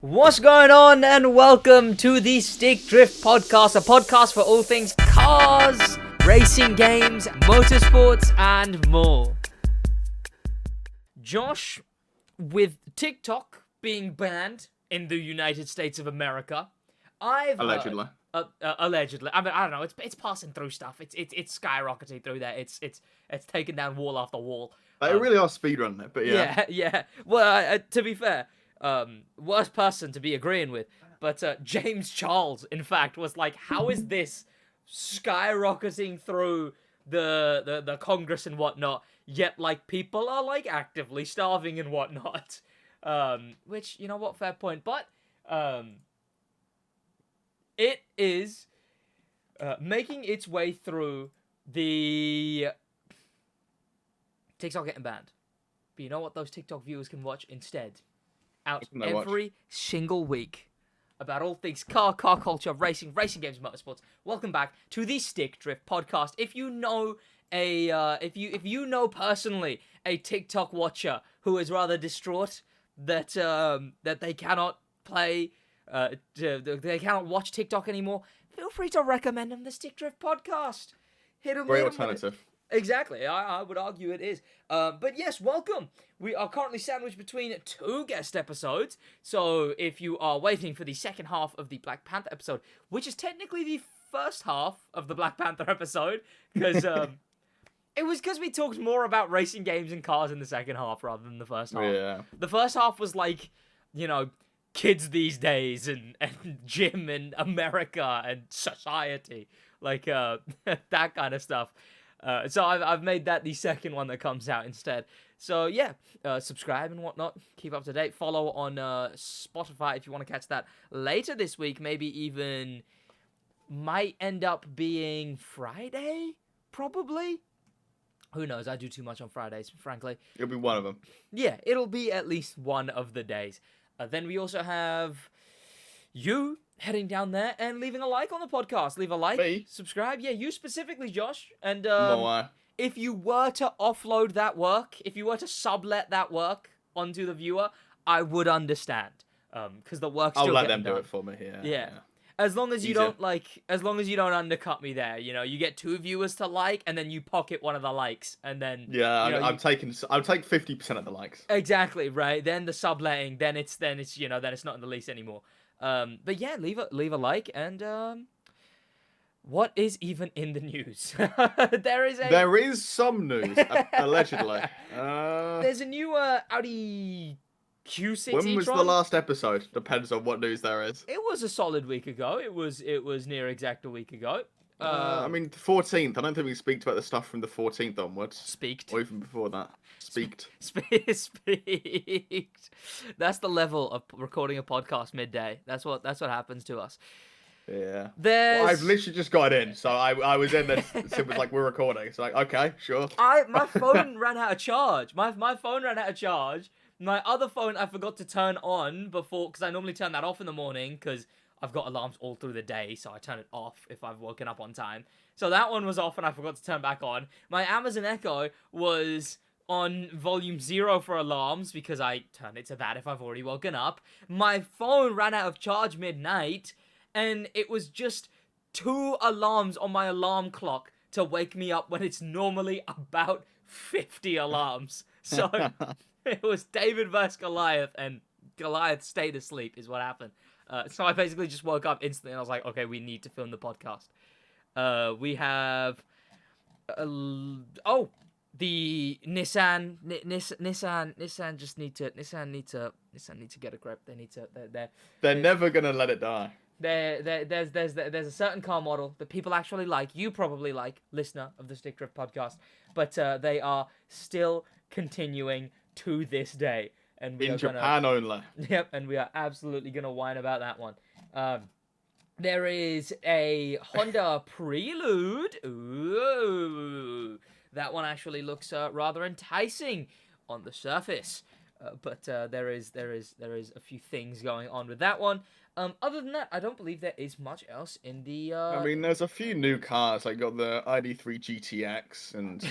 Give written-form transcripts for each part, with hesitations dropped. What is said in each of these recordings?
What's going on, and welcome to the Stick Drift Podcast, a podcast for all things cars, racing games, motorsports, and more. Josh, with TikTok being banned in the United States of America, I've allegedly. Allegedly. I mean, I don't know. It's passing through stuff. It's skyrocketing through there. It's taking down wall after wall. They really are speedrunning it, but yeah. Yeah. Well, to be fair, worst person to be agreeing with, but James Charles, in fact, was like, "How is this skyrocketing through the Congress and whatnot? Yet like people are like actively starving and whatnot." Which, you know what, fair point, but it is making its way through the TikTok getting banned. But you know what those TikTok viewers can watch instead? Out every single week about all things car culture, racing games, motorsports. Welcome back to the Stick Drift Podcast. If you know if you know personally a TikTok watcher who is rather distraught that they cannot play, they cannot watch TikTok anymore, feel free to recommend them the Stick Drift Podcast. Great alternative. Exactly, I would argue it is. But yes, welcome. We are currently sandwiched between two guest episodes. So if you are waiting for the second half of the Black Panther episode, which is technically the first half of the Black Panther episode, because it was because we talked more about racing games and cars in the second half rather than the first half. Yeah. The first half was like, you know, kids these days and gym and America and society, like that kind of stuff. So I've made that the second one that comes out instead. So yeah, subscribe and whatnot. Keep up to date. Follow on Spotify if you want to catch that later this week. Maybe even might end up being Friday, probably. Who knows? I do too much on Fridays, frankly. It'll be one of them. Yeah, it'll be at least one of the days. Then we also have you heading down there and leaving a like on the podcast. Leave a like, Me? subscribe. Yeah, you specifically, Josh. And No, if you were to offload that work, if you were to sublet that work onto the viewer, I would understand. Because the work's still I'll let getting them do done. it for me. Yeah. As long as you Easier. don't as long as you don't undercut me there, you know, you get 2 viewers to like, and then you pocket one of the likes, and then Yeah, you know, I'll take 50% of the likes. exactly right. Then the subletting, then it's you know, then it's not in the lease anymore. But yeah, leave a like, and what is even in the news? There is some news, allegedly. There's a new Audi Q6 When was e-tron. the last episode? Depends on what news there is. It was a solid week ago. It was near exact a week ago. I mean, the 14th. I don't think we speak about the stuff from the 14th onwards. Speaked. Or even before that. Speaked. Speaked. That's the level of recording a podcast midday. That's what happens to us. Yeah. There's... Well, I've literally just got in, so I was in there. It was like, we're recording. It's like, okay, sure. My phone ran out of charge. My phone ran out of charge. My other phone I forgot to turn on before, because I normally turn that off in the morning, because I've got alarms all through the day, so I turn it off if I've woken up on time. So that one was off, and I forgot to turn back on. My Amazon Echo was on volume 0 for alarms, because I turn it to that if I've already woken up. My phone ran out of charge midnight, and it was just 2 alarms on my alarm clock to wake me up when it's normally about 50 alarms. So it was David versus Goliath, and Goliath stayed asleep is what happened. So I basically just woke up instantly, and I was like, okay, we need to film the podcast. We have... the Nissan just need to get a grip. They need to... They're never going to let it die. There's a certain car model that people actually like. You probably like, listener of the Stick Drift Podcast. But they are still continuing to this day. And we In are Japan only. Yep, and we are absolutely going to whine about that one. There is a Honda Prelude. Ooh, that one actually looks rather enticing on the surface. But there is a few things going on with that one. Other than that, I don't believe there is much else in the... I mean, there's a few new cars. Like, got the ID3 GTX and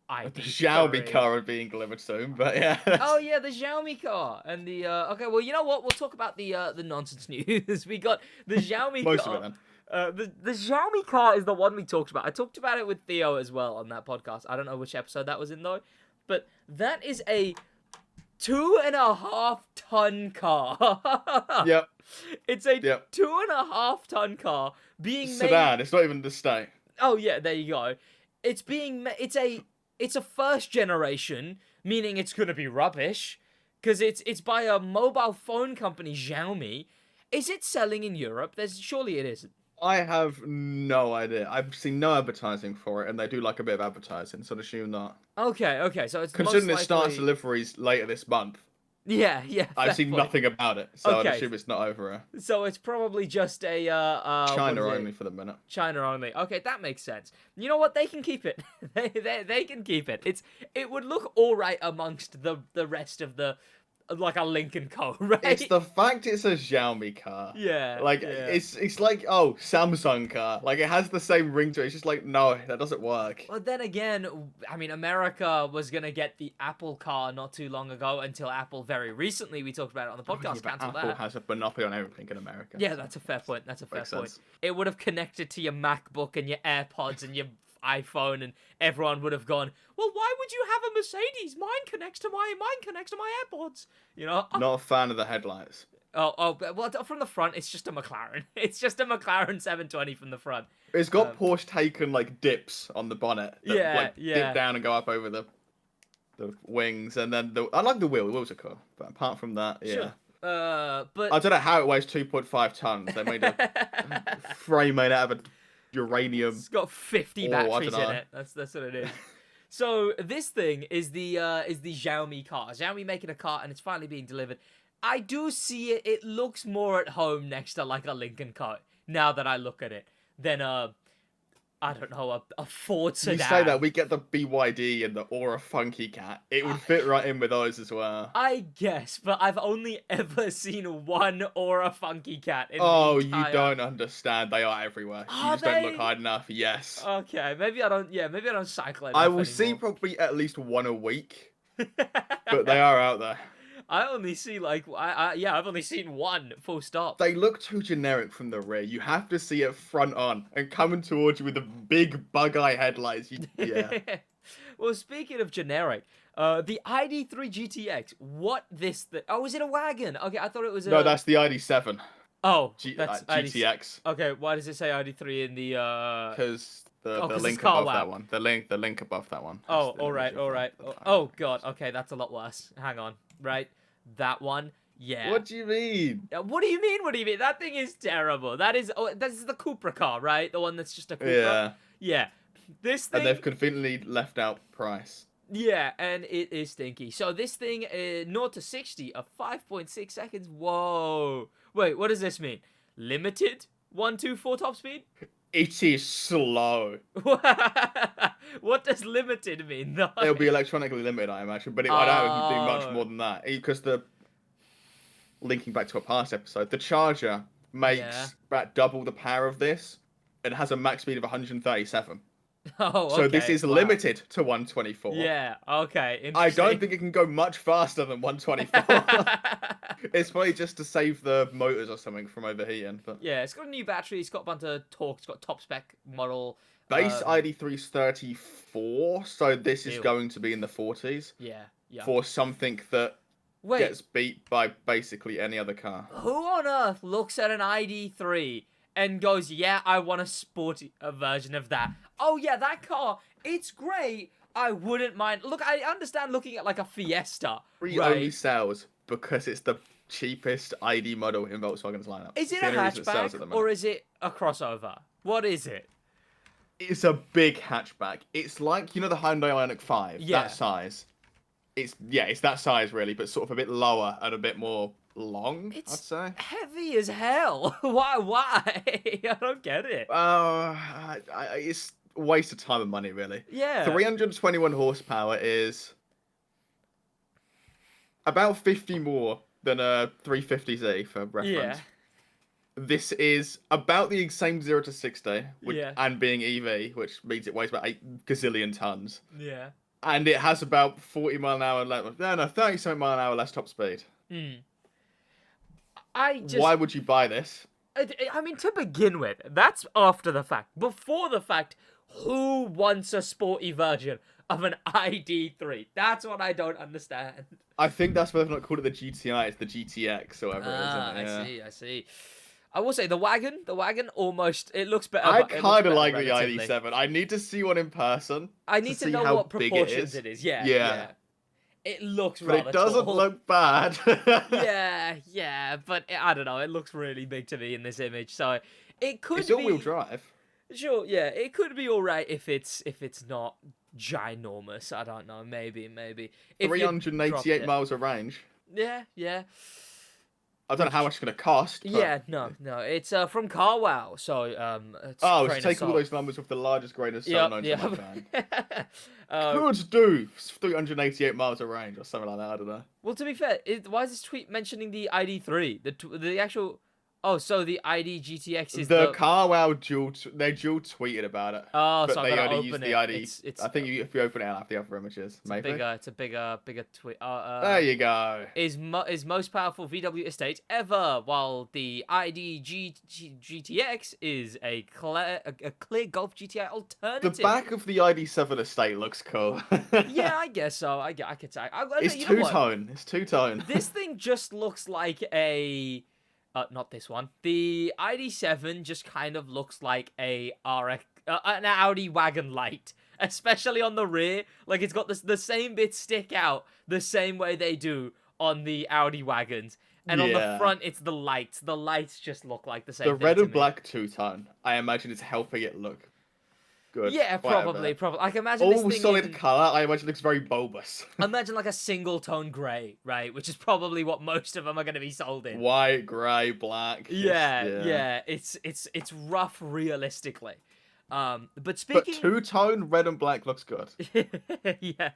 The Xiaomi car are being delivered soon, but yeah. Oh yeah, the Xiaomi car and the okay. Well, you know what? We'll talk about the nonsense news. We got the Xiaomi Most car. of it The Xiaomi car is the one we talked about. I talked about it with Theo as well on that podcast. I don't know which episode that was in though, but that is a 2.5-ton car. Yep. It's a 2.5-ton car being sedan. made. It's not even the state. Oh yeah, there you go. It's being. It's a first generation, meaning it's gonna be rubbish, because it's by a mobile phone company, Xiaomi. Is it selling in Europe? Surely it isn't. I have no idea. I've seen no advertising for it, and they do like a bit of advertising, so I'd assume not. Okay. So it's considering most it starts likely... deliveries later this month. Yeah. I've seen nothing about it, so Okay. I'd assume it's not over here. So it's probably just a China only for the minute. China only. Okay, that makes sense. You know what? They can keep it. they can keep it. It would look all right amongst the rest of the, like a Lincoln Co, right? It's the fact it's a Xiaomi car. Yeah. Like it's like Samsung car. Like it has the same ring to it. It's just like no, that doesn't work. Well, then again, I mean, America was gonna get the Apple car not too long ago until Apple very recently. We talked about it on the podcast. Cancelled Apple that. has a monopoly on everything in America. Yeah, that's a fair point. That's a fair Makes point. sense. It would have connected to your MacBook and your AirPods and your iPhone, and everyone would have gone, well, why would you have a Mercedes? Mine connects to my AirPods. You know? Not a fan of the headlights. Well, from the front, it's just a McLaren. It's just a McLaren 720 from the front. It's got Porsche taken like dips on the bonnet. That, dip down and go up over the wings, and then I like the wheel. The wheels are cool, but apart from that, yeah. Sure. But I don't know how it weighs 2.5 tons. They made a frame made out of a uranium. It's got 50 batteries in it. That's what it is. So this thing is the Xiaomi car. Xiaomi making a car, and it's finally being delivered. I do see it. It looks more at home next to like a Lincoln car now that I look at it than I don't know, a Ford sedan. You say that, we get the BYD and the Aura Funky Cat. It would fit right in with those as well. I guess, but I've only ever seen one Aura Funky Cat. In you entire... don't understand. They are everywhere. You just don't look hard enough. Yes. Okay, maybe I don't cycle enough I will anymore. see probably at least one a week, but they are out there. I only see I've only seen one, full stop. They look too generic from the rear. You have to see it front on and coming towards you with the big bug-eye headlights. Yeah. Well, speaking of generic, the ID3 GTX. Oh, is it a wagon? Okay, I thought it was a... No, that's the ID7. Oh, that's GTX. Okay, why does it say ID3 in the... Because the link car above lab. that one. The link above that one. Oh, all right. Oh, God. Okay, that's a lot worse. Hang on. Right? That one? Yeah. What do you mean? What do you mean? That thing is terrible. That's the Cupra car, right? The one that's just a Cupra. Yeah. This thing... And they've conveniently left out price. Yeah, and it is stinky. So this thing, 0 to 60 of 5.6 seconds. Whoa. Wait, what does this mean? Limited 124 top speed? It is slow. What does limited mean, though? It'll be electronically limited, I imagine, but I don't think do much more than that. Because linking back to a past episode, the charger makes about double the power of this. It has a max speed of 137. Oh, okay. So this is limited to 124. Yeah, okay. I don't think it can go much faster than 124. It's probably just to save the motors or something from overheating. But yeah, it's got a new battery. It's got a bunch of torque. It's got top spec model. Base ID3's 34, so this is going to be in the 40s. Yeah. For something that gets beat by basically any other car. Who on earth looks at an ID3 and goes, yeah, I want a sporty version of that? Oh, yeah, that car, it's great. I wouldn't mind. Look, I understand looking at like a Fiesta. Only sells because it's the cheapest ID model in Volkswagen's lineup. Is it a hatchback or is it a crossover? What is it? It's a big hatchback. It's like, the Hyundai Ioniq 5, that size. It's that size really, but sort of a bit lower and a bit more long, I'd say. Heavy as hell. Why? I don't get it. It's a waste of time and money, really. Yeah. 321 horsepower is about 50 more than a 350Z for reference. Yeah. This is about the same 0 to 60, and being EV, which means it weighs about 8 gazillion tons. Yeah. and it has about 40 mile an hour less. No, 30 mile an hour less top speed. Why would you buy this? I mean, to begin with, that's after the fact. Before the fact, who wants a sporty version of an ID3? That's what I don't understand. I think that's why they've not called it the GTI. It's the GTX or whatever it is. I see. I will say the wagon almost, it looks better. I kind of like the ID7. I need to see one in person. I need to know what proportions it is. Yeah. It looks rather But it doesn't tall. look bad. yeah, but I don't know. It looks really big to me in this image. So it could be... It's all-wheel drive. Sure, yeah. It could be all right if it's not ginormous. I don't know. Maybe. If 388 miles of range. Yeah. I don't know how much it's going to cost. But... Yeah, no. It's from CarWow, so let's take all those numbers with the largest grain of salt known to mankind. Could do 388 miles of range or something like that. I don't know. Well, to be fair, why is this tweet mentioning the ID3? The actual... Oh, so the ID GTX is the CarWow they dual tweeted about it. Oh, but so they I gotta only use open the it. ID. If you open it, I'll have the other images. Maybe. It's a bigger tweet. There you go. Is most powerful VW estate ever, while the ID GTX is a clear Golf GTI alternative. The back of the ID7 estate looks cool. Yeah, I guess so. I could say. It's two-tone. It's two-tone. This thing just looks like a... not this one. The ID7 just kind of looks like an Audi wagon light, especially on the rear. Like, it's got the same bits stick out the same way they do on the Audi wagons. And on the front, it's the lights. The lights just look like the same thing. The red and black two-tone, I imagine it's helping it look good. Yeah, probably. I can imagine all this thing solid colour, I imagine it looks very bulbous. Imagine like a single tone grey, right? Which is probably what most of them are going to be sold in. White, grey, black. Yeah. It's rough realistically. But speaking... But two-tone red and black looks good. Yeah.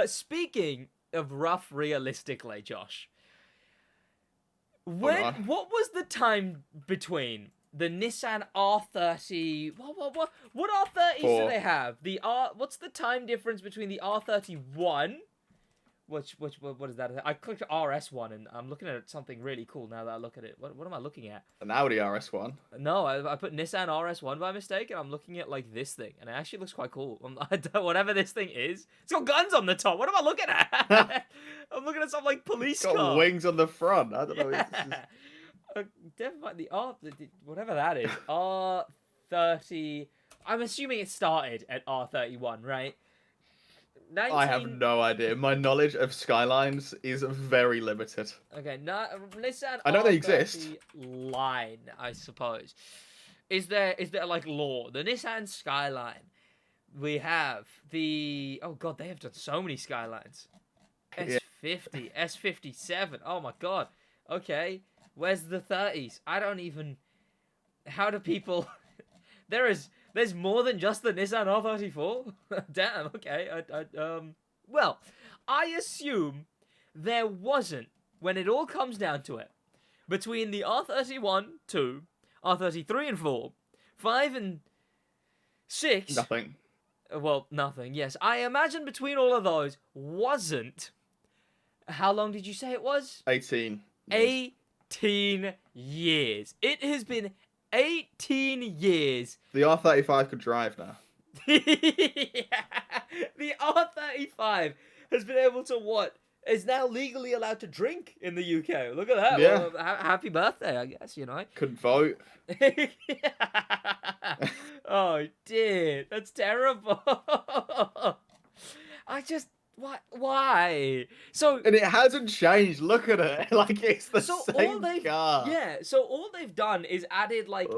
Speaking of rough realistically, Josh, what was the time between the Nissan R30... What R30s do they have? What's the time difference between the R31... what is that? I clicked RS1 and I'm looking at something really cool now that I look at it. What am I looking at? An Audi RS1. No, I put Nissan RS1 by mistake and I'm looking at like this thing and it actually looks quite cool. Whatever this thing is, it's got guns on the top. What am I looking at? I'm looking at something like police car. It's got wings on the front. I don't know. Definitely whatever that is. R30. I'm assuming it started at R31, right? 19... I have no idea. My knowledge of Skylines is very limited. Okay, Nissan I know R30 they exist. Line, I suppose. Is there like lore? The Nissan Skyline. We have the... Oh god, they have done so many Skylines. S50, S57. Oh my god. Okay, where's the 30s? I don't even... How do people... There's more than just the Nissan R34? Damn, okay. Well, I assume there wasn't, when it all comes down to it, between the R31, 2, R33 and 4, 5 and 6... Nothing. Well, nothing, yes. I imagine between all of those wasn't... How long did you say it was? 18. 18 years. It has been 18 years. The R35 could drive now. Yeah. The R35 has been able to what? Is now legally allowed to drink in the UK. Look at that. Yeah. Well, happy birthday, I guess, you know. Couldn't vote. Oh, dear. That's terrible. Why? So... And it hasn't changed. Look at it. Like, it's the same car. Yeah, so all they've done is added, like,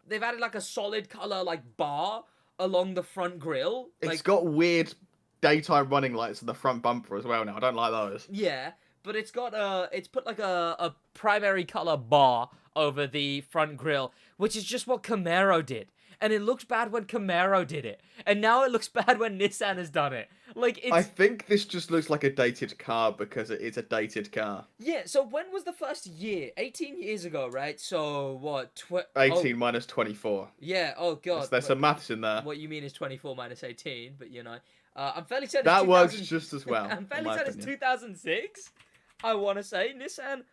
they've added, like, a solid colour, like, bar along the front grille. It's got weird daytime running lights on the front bumper as well now. I don't like those. Yeah, but it's got, it's put, like, a primary colour bar over the front grille, which is just what Camaro did. And it looked bad when Camaro did it. And now it looks bad when Nissan has done it. Like, it's... I think this just looks like a dated car because it is a dated car. Yeah, so when was the first year? 18 years ago, right? So, what? 18 minus 24. Yeah, oh god. There's some maths in there. What you mean is 24 minus 18, but you know. I'm fairly certain That it's works just as well. I'm fairly in my certain it's opinion. 2006. I want to say Nissan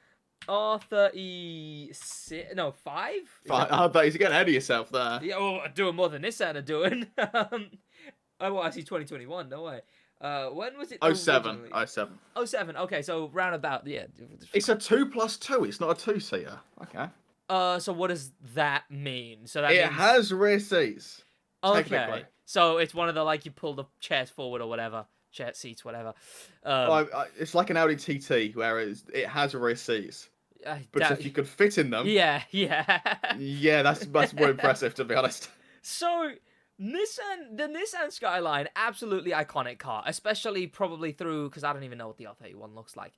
R36. No, 5. I thought he's getting ahead of yourself there. Yeah, well, doing more than Nissan are doing. Oh, well, actually 2021. No way. When was it? Oh, 07. Originally? Oh, 07. 07. Okay, so roundabout. Yeah. It's a 2+2. It's not a 2-seater. Okay. So what does that mean? So that It means... has rear seats. Okay. Technically. So it's one of the, like, you pull the chairs forward or whatever. Chair seats, whatever. It's like an Audi TT, where it has rear seats. But that... if you could fit in them... Yeah. Yeah, that's more impressive, to be honest. So... the Nissan Skyline, absolutely iconic car, especially probably through, because I don't even know what the R31 looks like.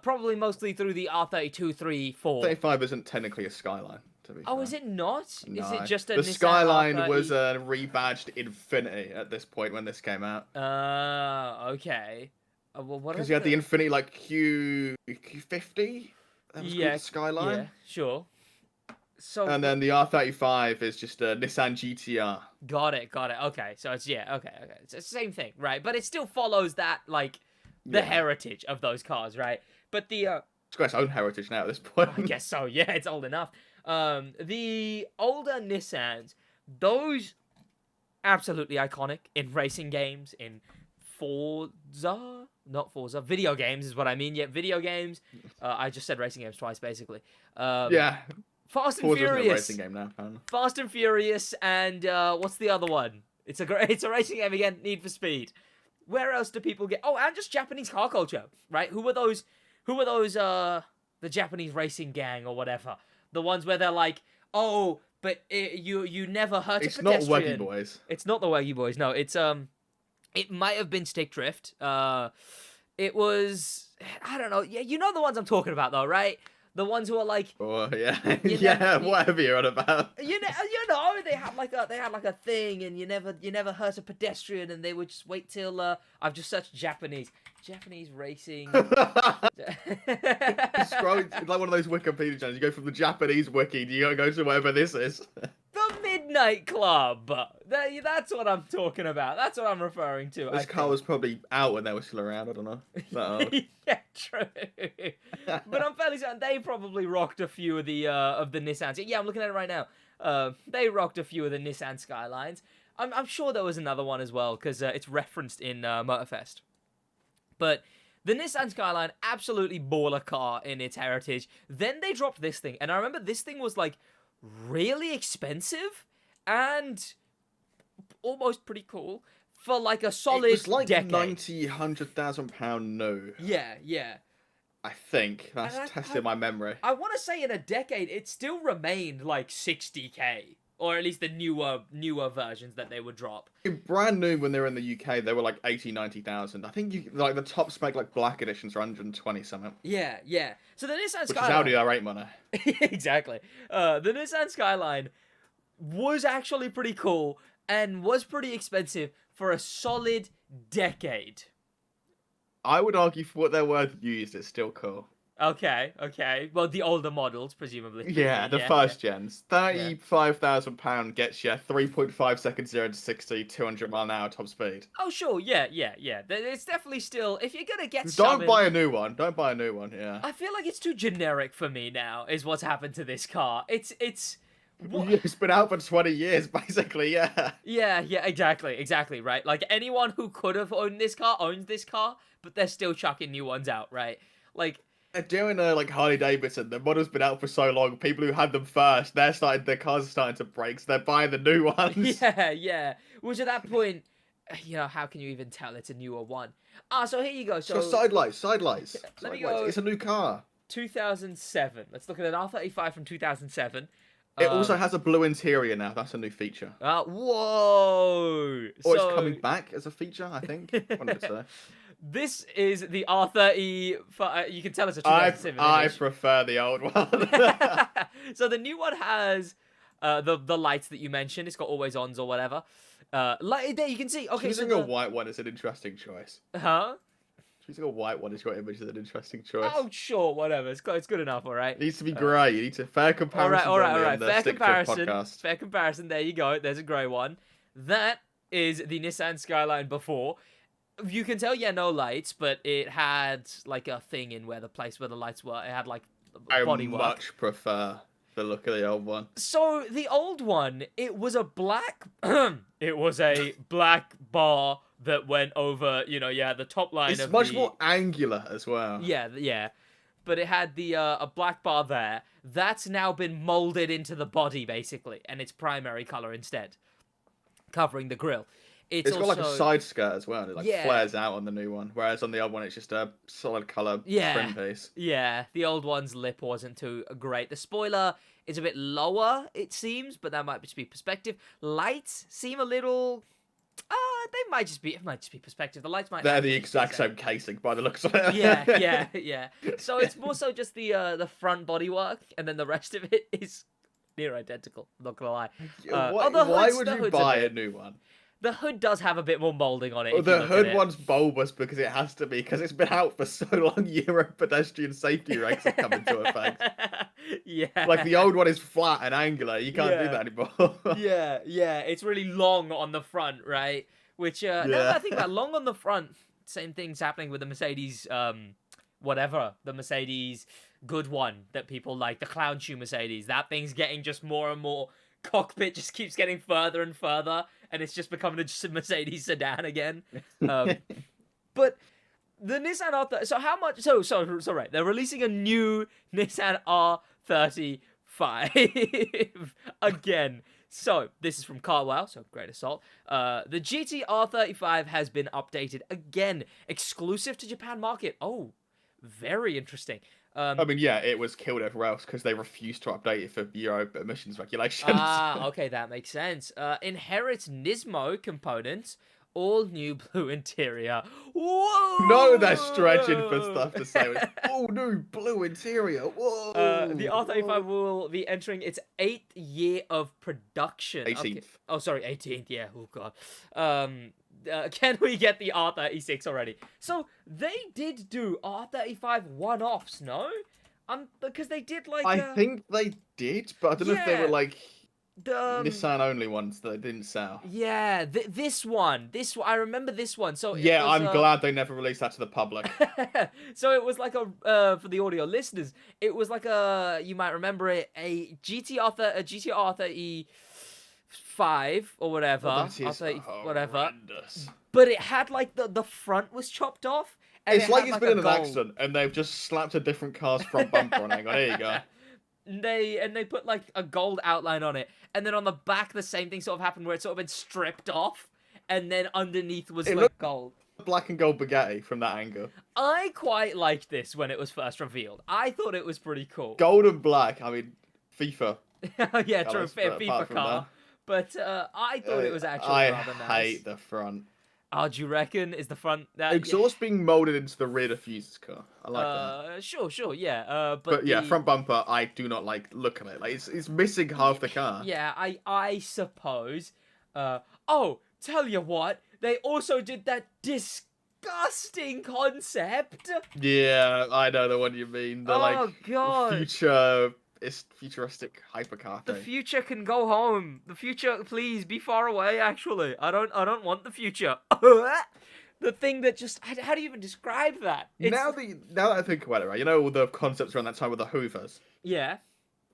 Probably mostly through the R32, 3, 4. 35 isn't technically a Skyline, to be fair. Oh, is it not? No. Is it just a the Nissan Skyline R30? was a rebadged Infinity at this point when this came out. Okay. Well, what? Because you had the Infinity like Q50. That was called the Skyline. Yeah, sure. So, and then the R35 is just a Nissan GT-R. Got it. Okay, so it's okay. It's the same thing, right? But it still follows that, like, the heritage of those cars, right? But the it's got its own heritage now at this point. I guess so. Yeah, it's old enough. The older Nissans, those absolutely iconic in racing games, in Forza, not Forza, video games is what I mean. Yeah, video games. I just said racing games twice, basically. Yeah. Fast and Forza's Furious. No racing game now, apparently. Fast and Furious, and what's the other one? It's a racing game again. Need for Speed. Where else do people get? Oh, and just Japanese car culture, right? Who were those? The Japanese racing gang or whatever. The ones where they're like, oh, but you never hurt a pedestrian. It's not Waggy Boys. It's not the Waggy Boys. No, it's it might have been Stick Drift. It was, I don't know. Yeah, you know the ones I'm talking about though, right? The ones who are like, oh yeah, whatever you're on about. You know, they had like a thing, and you never hurt a pedestrian, and they would just wait till I've just searched Japanese racing. Scroll, it's like one of those Wikipedia channels. You go from the Japanese wiki, you gotta go to wherever this is. The Midnight Club. That's what I'm talking about. That's what I'm referring to. This car was probably out when they were still around. I don't know. Yeah, true. But I'm fairly certain they probably rocked a few of the Nissans. Yeah, I'm looking at it right now. They rocked a few of the Nissan Skylines. I'm sure there was another one as well because it's referenced in Motorfest. But the Nissan Skyline, absolutely baller car in its heritage. Then they dropped this thing, and I remember this thing was like really expensive and almost pretty cool for like a solid It was like decade. £100,000 new. Yeah. I think that's testing my memory. I want to say in a decade, it still remained like 60k, or at least the newer versions that they would drop. Brand new when they were in the UK, they were like 80,000-90,000. I think like the top spec like black editions are 120 something. Yeah. So the Nissan Skyline, which is Audi R8 money. Exactly. The Nissan Skyline was actually pretty cool and was pretty expensive for a solid decade. I would argue for what they're worth used, it's still cool. Okay. Well, the older models, presumably. Yeah, the first gens. £35,000 gets you 3.5 seconds 0 to 60, 200 mile an hour top speed. Oh, sure. Yeah. It's definitely still, if you're gonna get Don't buy a new one. Yeah. I feel like it's too generic for me now, is what's happened to this car. It's It's been out for 20 years, basically, yeah. Yeah, exactly, right? Like, anyone who could have owned this car owns this car, but they're still chucking new ones out, right? Like, they're doing like Harley Davidson. The model's been out for so long. People who had them first, their cars are starting to break, so they're buying the new ones. Yeah. Which at that point, how can you even tell it's a newer one? So here you go. So side lights. Let me go. It's a new car. 2007. Let's look at an R35 from 2007. It also has a blue interior now. That's a new feature. Whoa! Or it's coming back as a feature, I think. One of the two. This is the R30. You can tell it's a 2007. I prefer the old one. So the new one has the lights that you mentioned. It's got always ons or whatever. There you can see. Okay, choosing a white one is an interesting choice. Huh? Choosing a white one is your image is an interesting choice. Oh, sure, whatever. It's good enough, all right? It needs to be grey. You need to fair comparison. All right. Fair comparison. There you go. There's a grey one. That is the Nissan Skyline before. You can tell, no lights, but it had like a thing in where the lights were. It had like I bodywork. much prefer the look of the old one. So the old one, it was a black, it was a black bar that went over, the top line It's of much more angular as well. Yeah. But it had the a black bar there. That's now been molded into the body, basically, and its primary color instead, covering the grille. It's got like a side skirt as well. It flares out on the new one, whereas on the old one it's just a solid color trim piece. Yeah, the old one's lip wasn't too great. The spoiler is a bit lower, it seems, but that might just be perspective. Lights seem a little. It might just be perspective. The lights might. They're the exact same casing by the looks of it. Yeah. So it's more so just the front bodywork, and then the rest of it is near identical. I'm not gonna lie. Why would you buy a new one? The hood does have a bit more molding on it. Well, the hood one's bulbous because it has to be, because it's been out for so long. Euro pedestrian safety regs have come into effect. Yeah. Like the old one is flat and angular. You can't do that anymore. Yeah. It's really long on the front, right? Which, now that I think about long on the front, same thing's happening with the Mercedes, the Mercedes good one that people like, the clown shoe Mercedes. That thing's getting just more and more. Cockpit just keeps getting further and further, and it's just becoming a Mercedes sedan again. But the Nissan R30. So how much? So right. They're releasing a new Nissan R35 again. So this is from Carwow. So great assault. The GT-R R35 has been updated again, exclusive to Japan market. Oh, very interesting. I mean, yeah, it was killed everywhere else because they refused to update it for Euro emissions regulations. Okay, that makes sense. Inherits Nismo components, all new blue interior. Whoa! No, they're stretching for stuff to say. Oh, new blue interior. Whoa! The R35 will be entering its 8th year of production. 18th. Okay. Oh, sorry, 18th. Yeah. Oh God. Can we get the R36 already? So they did do R35 one-offs, no? Because they did like. I think they did, but I don't know if they were like the Nissan only ones that they didn't sell. Yeah, this one. I remember this one. So yeah, I'm glad they never released that to the public. So it was like for the audio listeners, it was like you might remember it, a GT-R 35 or whatever. Oh, that is whatever. Horrendous. But it had like the front was chopped off. And it's like it's been in an accident and they've just slapped a different car's front bumper on it. There you go. They put like a gold outline on it, and then on the back the same thing sort of happened where it sort of been stripped off, and then underneath was like gold. Black and gold Bugatti from that angle. I quite liked this when it was first revealed. I thought it was pretty cool. Gold and black. I mean, FIFA. Yeah, true. FIFA car. But I thought it was actually rather nice. I hate the front. Oh, do you reckon? Is the front... exhaust being molded into the rear diffuser's car. I like that. Sure, yeah. But yeah, front bumper, I do not like look at it. Like it's missing half the car. Yeah, I suppose. Oh, tell you what, they also did that disgusting concept. Yeah, I know the one you mean. The God. It's futuristic hypercar thing. The future can go home. The future, please be far away. Actually, I don't want the future. The thing that just how do you even describe that? Now that I think about it, right? You know all the concepts around that time with the Hoovers. Yeah.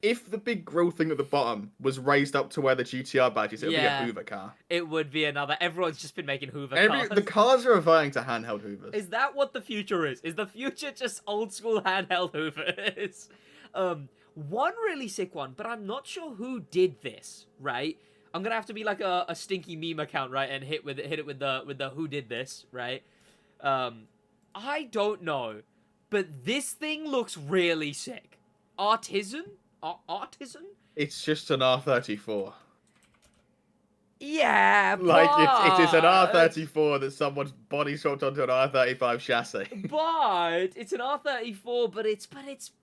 If the big grill thing at the bottom was raised up to where the GT-R badge is, it would be a Hoover car. It would be another. Everyone's just been making Hoover cars. The cars are reverting to handheld Hoovers. Is that what the future is? Is the future just old school handheld Hoovers? One really sick one, but I'm not sure who did this, right? I'm gonna have to be like a stinky meme account, right, and hit it with the who did this, right? I don't know, but this thing looks really sick. Artisan? It's just an R34. Yeah, like it is an R34 that someone's body swapped onto an R35 chassis. But it's an R34, but it's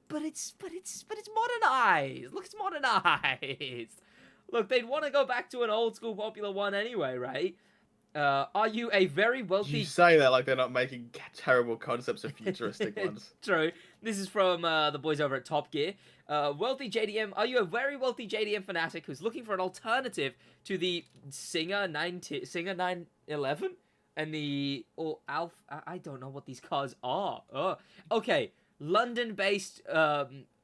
modernized. Look, it's modernized. Look, they'd want to go back to an old school popular one anyway, right? Are you a very wealthy... You say that like they're not making terrible concepts of futuristic ones. True. This is from the boys over at Top Gear. Wealthy JDM. Are you a very wealthy JDM fanatic who's looking for an alternative to the Singer 911? and the Alpha. I don't know what these cars are. Okay, London-based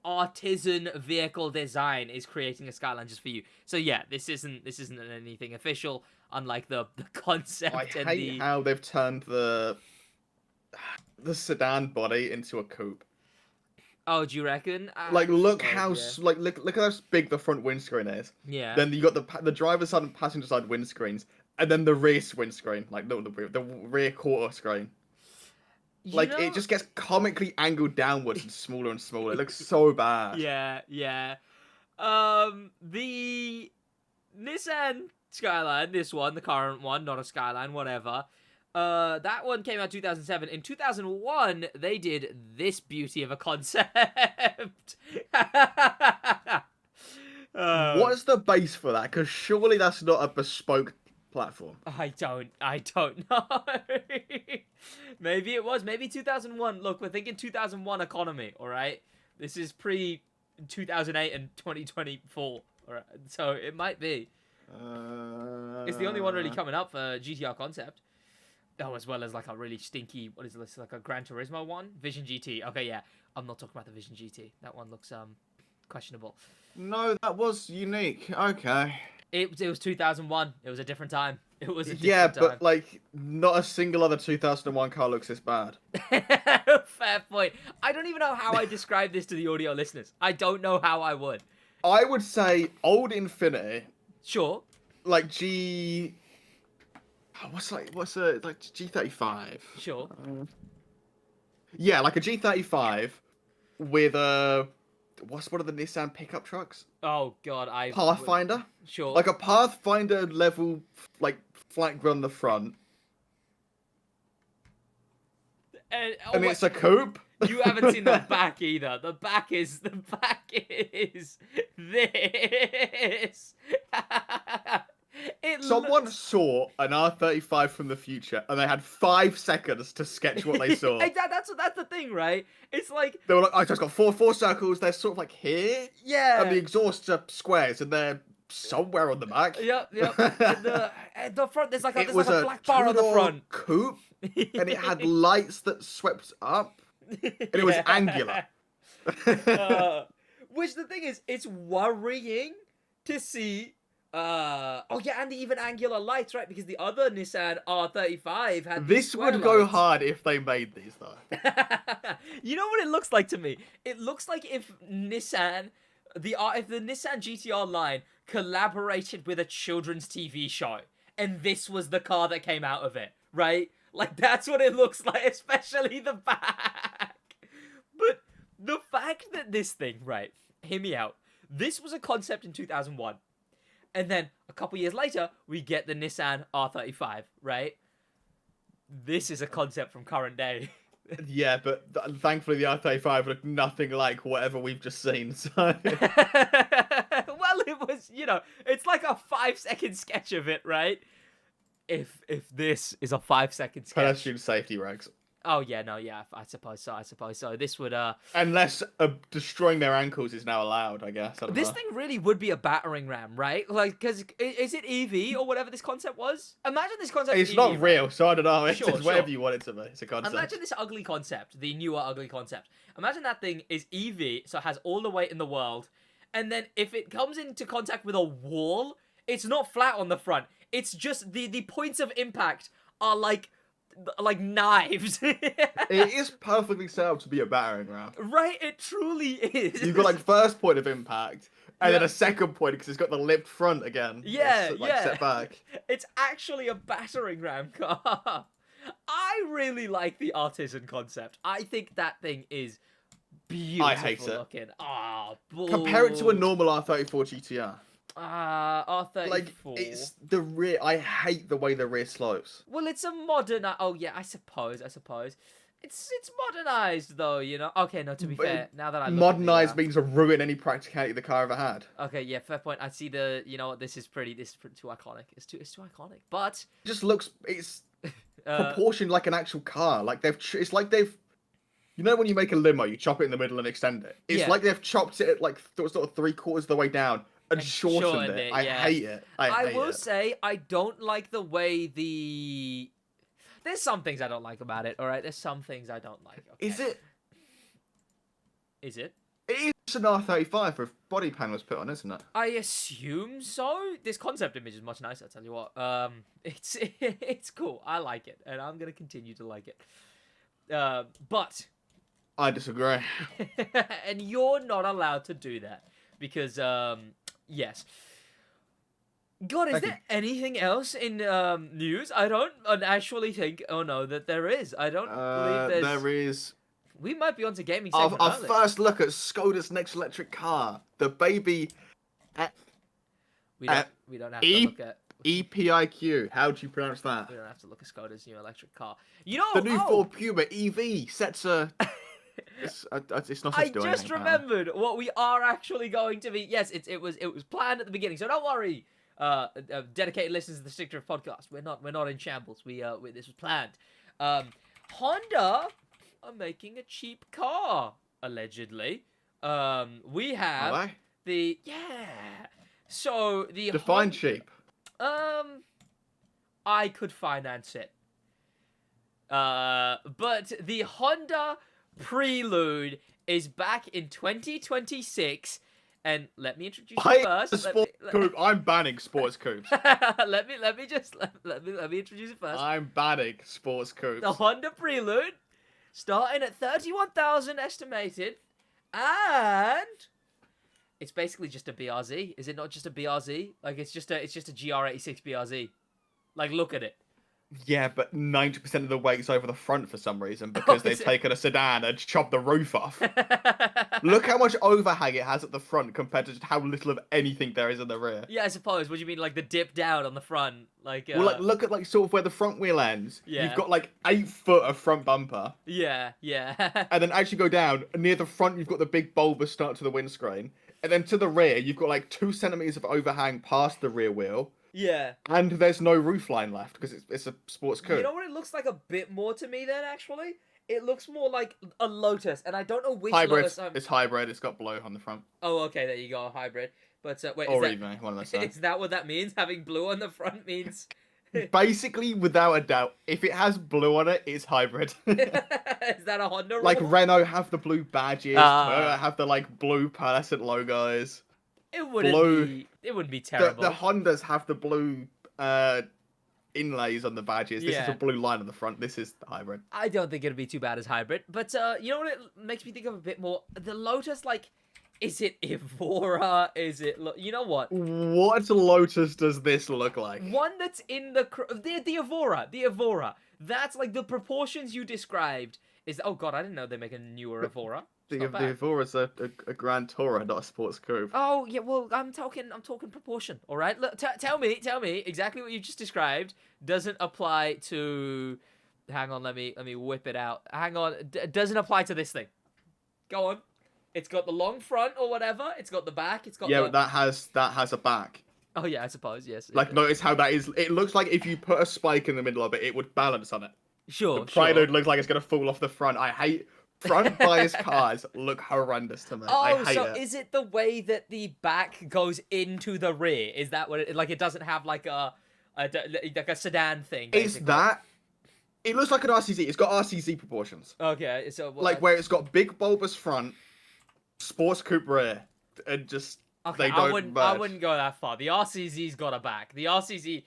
artisan vehicle design is creating a Skyline just for you. So yeah, this isn't anything official. Unlike the concept. I hate how they've turned the sedan body into a coupe. Oh, do you reckon? Like, look how look how big the front windscreen is. Yeah. Then you got the driver's side and passenger side windscreens, and then the rear windscreen, like the rear quarter screen. It just gets comically angled downwards and smaller and smaller. It looks so bad. Yeah. The Nissan Skyline, this one, the current one, not a Skyline, whatever. That one came out 2007. In 2001, they did this beauty of a concept. What is the base for that? Because surely that's not a bespoke platform. I don't know. Maybe it was. Maybe 2001. Look, we're thinking 2001 economy, all right? This is pre 2008 and 2024, all right? So it might be. It's the only one really coming up for GT-R concept. Oh, as well as like a really stinky, what is this, like a Gran Turismo one? Vision GT. Okay, yeah. I'm not talking about the Vision GT. That one looks questionable. No, that was unique. Okay. It was 2001. It was a different time. It was a different time. Yeah, but like not a single other 2001 car looks this bad. Fair point. I don't even know how I describe this to the audio listeners. I don't know how I would. I would say old Infiniti. Sure. Like what's a G35? Sure. Yeah, like a G35 with a what's one of the Nissan pickup trucks? Oh God, Pathfinder. Sure. Like a Pathfinder level, like flat grille on the front. And it's a coupe. You haven't seen the back either. The back is this. Someone saw an R35 from the future, and they had 5 seconds to sketch what they saw. That's the thing, right? It's like they were like, "I just got four circles. They're sort of like here, yeah, and the exhausts are squares, and they're somewhere on the back." Yep. And the front, there's like a black bar on the front. Coupe, and it had lights that swept up, and it was angular. Which the thing is, it's worrying to see. And the even angular lights, right? Because the other Nissan R35 had this would go hard if they made these, though. You know what it looks like to me? It looks like if the Nissan GT-R line collaborated with a children's TV show, and this was the car that came out of it, right? Like, that's what it looks like, especially the back. But the fact that this thing, right, hear me out, this was a concept in 2001. And then a couple years later, we get the Nissan R35, right? This is a concept from current day. Yeah, but thankfully the R35 looked nothing like whatever we've just seen. So. Well, it was, it's like a 5-second sketch of it, right? If this is a 5-second sketch. Pedestrian safety regs. Oh, yeah, no, yeah, I suppose so. This would, Unless destroying their ankles is now allowed, I guess. This thing really would be a battering ram, right? Like, because, is it EV or whatever this concept was? Imagine this concept It's EV, not real, so I don't know. It's Sure. whatever you want it to be. It's a concept. Imagine this ugly concept, the newer ugly concept. Imagine that thing is EV, so it has all the weight in the world, and then if it comes into contact with a wall, it's not flat on the front. It's just the points of impact are like knives. It is perfectly set up to be a battering ram. Right, it truly is. You've got like first point of impact, and then a second point because it's got the lipped front again. Yeah, it's, set back. It's actually a battering ram car. I really like the artisan concept. I think that thing is beautiful I hate looking. Ah, compare it to a normal R34 GT-R. R34. Like, it's the rear. I hate the way the rear slopes. Well, it's a modern. Oh yeah, I suppose. It's modernized though, Okay, no. To be fair, now that I modernized means to ruin any practicality the car ever had. Okay, yeah, fair point. I see the. This is pretty too iconic. It's too iconic. But it just looks. It's proportioned like an actual car. Like it's like they've. When you make a limo, you chop it in the middle and extend it. It's like they've chopped it at like sort of 3/4 of the way down. And shortened it. I hate it. I will say I don't like the way There's some things I don't like about it. All right, there's some things I don't like. Okay. Is it? Is it? It is an R35 with body panels put on, isn't it? I assume so. This concept image is much nicer. I tell you what. It's cool. I like it, and I'm gonna continue to like it. But I disagree. and you're not allowed to do that because yes. God, is there anything else in news? I don't actually think. Oh no, that there is. I don't believe there is. We might be onto gaming segment. Our first look at Skoda's next electric car, the baby. We don't have to look at EPIQ. How do you pronounce that? We don't have to look at Skoda's new electric car. You know, the new Ford Puma EV sets a. It's not. I just remembered what we are actually going to be. Yes, it was planned at the beginning, so don't worry. Dedicated listeners to the Stick Drift podcast. We're not in shambles. This was planned. Honda are making a cheap car allegedly. We have the So the define cheap. I could finance it. But the Honda Prelude is back in 2026. And let me introduce you first. I'm banning sports coupes. let me introduce you first. I'm banning sports coupes. The Honda Prelude, starting at 31,000 estimated, and it's basically just a BRZ. Is it not just a BRZ? Like it's just a GR86 BRZ. Like look at it. Yeah, but 90% of the weight's over the front for some reason because they've taken a sedan and chopped the roof off. Look how much overhang it has at the front compared to just how little of anything there is in the rear. Yeah, I suppose. What do you mean, like the dip down on the front? Like, well, look at sort of where the front wheel ends. Yeah. You've got like 8 foot of front bumper. Yeah. And then as you go down, near the front, you've got the big bulbous start to the windscreen. And then to the rear, you've got like 2 centimeters of overhang past the rear wheel. Yeah. And there's no roofline left because it's a sports coupe. You know what it looks like a bit more to me then, actually? It looks more like a Lotus, and I don't know which Lotus It's hybrid. It's got blue on the front. Oh, okay, there you go, hybrid. But wait, one of those. Is that what that means? Having blue on the front means... Basically, without a doubt, if it has blue on it, it's hybrid. Is that a Honda rule? Like Renault have the blue badges, Toyota have the like blue pearlescent logos. It wouldn't be terrible. The Hondas have the blue inlays on the badges. This is a blue line on the front. This is the hybrid. I don't think it'd be too bad as hybrid. But you know what it makes me think of a bit more? The Lotus, like, is it Evora? Is it... You know what? What Lotus does this look like? One that's in the Evora. The Evora. That's like the proportions you described. Oh god, I didn't know they make a newer Evora. The Evora's a Grand Tourer, not a sports coupe. Oh yeah, well I'm talking proportion. All right, look, tell me exactly what you just described doesn't apply to. Hang on, let me whip it out. Hang on, doesn't apply to this thing. Go on. It's got the long front or whatever. It's got the back. It's got but that has a back. Oh yeah, I suppose yes. Like notice how that is. It looks like if you put a spike in the middle of it, it would balance on it. Sure. The Prelude looks like it's gonna fall off the front. I hate. Front bias cars look horrendous to me. I hate it. Is it the way that the back goes into the rear? Is that what it doesn't have like a sedan thing? Basically? It's that. It looks like an RCZ. It's got RCZ proportions. Okay, so where it's got big bulbous front, sports coupe rear, and just they don't I wouldn't go that far. The RCZ's got a back. The RCZ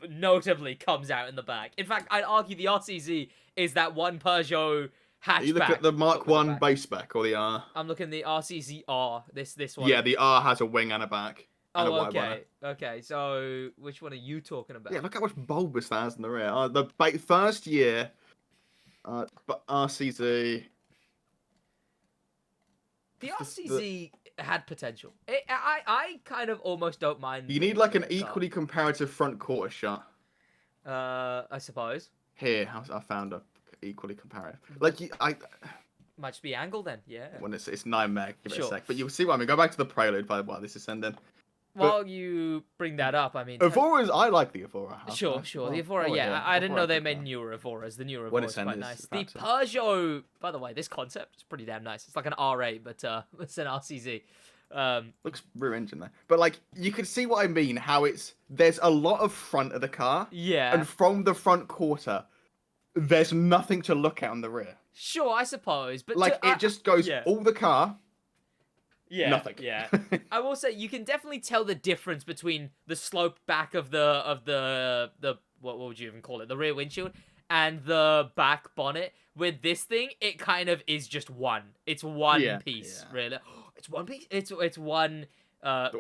notably comes out in the back. In fact, I'd argue the RCZ is that one Peugeot hatchback. You look at the Mark 1 base spec or the R. I'm looking at the RCZ-R, this one. Yeah, the R has a wing and a back. And okay. So, which one are you talking about? Yeah, look how much bulbous that has in the rear. The first year, RCZ... The RCZ had potential. I kind of almost don't mind... You need like an equally comparative front quarter shot. I suppose. Here, I found a equally comparative. Like, might just be angle then, yeah. When it's 9 meg, give it a sec. But you'll see what I mean. Go back to the Prelude while this is sending. While you bring that up, I mean... Evoras, I like the Evora. Sure. The Evora, yeah. I didn't know they made newer Evoras. The newer Evora is quite nice. The Peugeot, by the way, this concept is pretty damn nice. It's like an R8, but it's an RCZ. Looks rear engine there. But, like, you can see what I mean, how there's a lot of front of the car. Yeah. And from the front quarter, there's nothing to look at on the rear. Sure, I suppose, but Like it just goes all the car. Yeah, nothing. Yeah. I will say you can definitely tell the difference between the sloped back of the what would you even call it? The rear windshield and the back bonnet. With this thing, it kind of is just one. It's one piece, really. It's one piece. It's one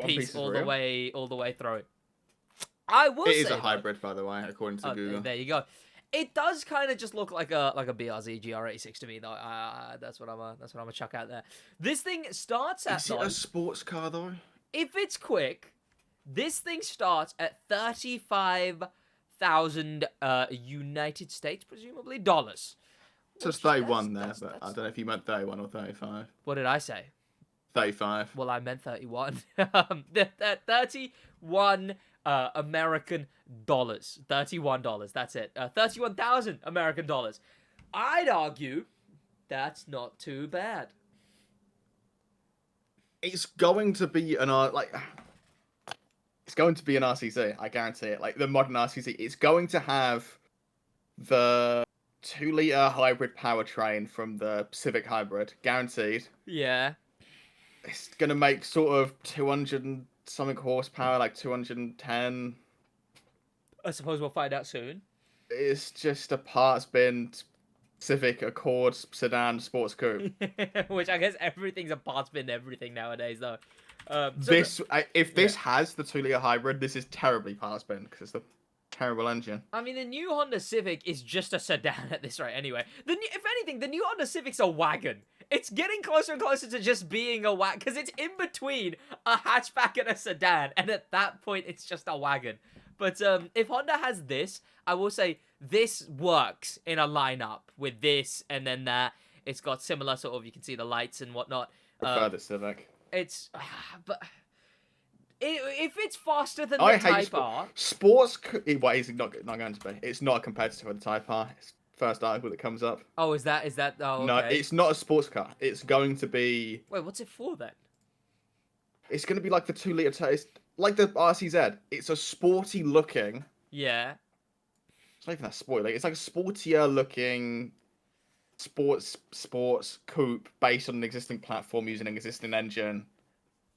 piece all the way through. I will say it is a hybrid, by the way, according to Google. There you go. It does kind of just look like a BRZ GR86 to me, though. That's what I'm gonna chuck out there. This thing starts at. Is it a sports car though? If it's quick, this thing starts at $35,000 United States, presumably dollars. So it's 31 there, but I don't know if you meant 31 or 35. What did I say? 35. Well, I meant 31. 31 American dollars. $31. That's it. 31,000 American dollars. I'd argue that's not too bad. It's going to be an it's going to be an RCC. I guarantee it. Like the modern RCC, it's going to have the 2-liter hybrid powertrain from the Civic Hybrid, guaranteed. Yeah. It's gonna make sort of 200 and something horsepower, like 210. I suppose we'll find out soon. It's just a parts bin Civic Accord sedan sports coupe. Which I guess everything's a parts bin everything nowadays, though. If this has the 2-liter hybrid, this is terribly parts bin because it's a terrible engine. I mean, the new Honda Civic is just a sedan at this rate anyway. If anything, the new Honda Civic's a wagon. It's getting closer and closer to just being a wagon, because it's in between a hatchback and a sedan, and at that point, it's just a wagon. But if Honda has this, I will say this works in a lineup with this and then that. It's got similar sort of, you can see the lights and whatnot. Prefer the Civic. But if it's faster than the Type R... Sports... Well, it's not going to be. It's not a competitor with the Type R. It's first article that comes up. Oh, is that... Oh, okay. No, it's not a sports car. It's going to be... Wait, what's it for then? It's going to be like the 2-liter taste, like the RCZ. It's a sporty looking... Yeah. It's not even that sporty. Like, it's like a sportier looking sports coupe based on an existing platform using an existing engine.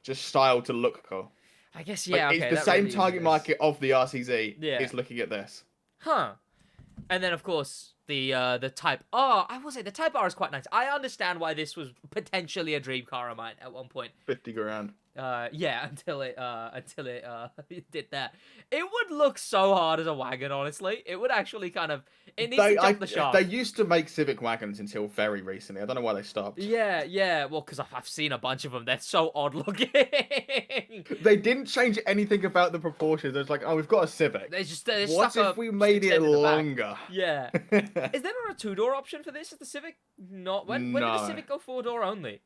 Just styled to look cool. I guess, yeah, like, okay. It's the same target market of the RCZ is looking at this. Huh. And then, of course, the Type R. I will say, the Type R is quite nice. I understand why this was potentially a dream car of mine at one point. 50 grand. Yeah, until it did that. It would look so hard as a wagon, honestly. It would actually kind of... It needs to jump the shark. They used to make Civic wagons until very recently. I don't know why they stopped. Yeah. Well, because I've seen a bunch of them. They're so odd looking. They didn't change anything about the proportions. It's like, oh, we've got a Civic. What if we made it longer? Yeah. Is there not a 2-door option for this? Is the Civic not? When did the Civic go 4-door only?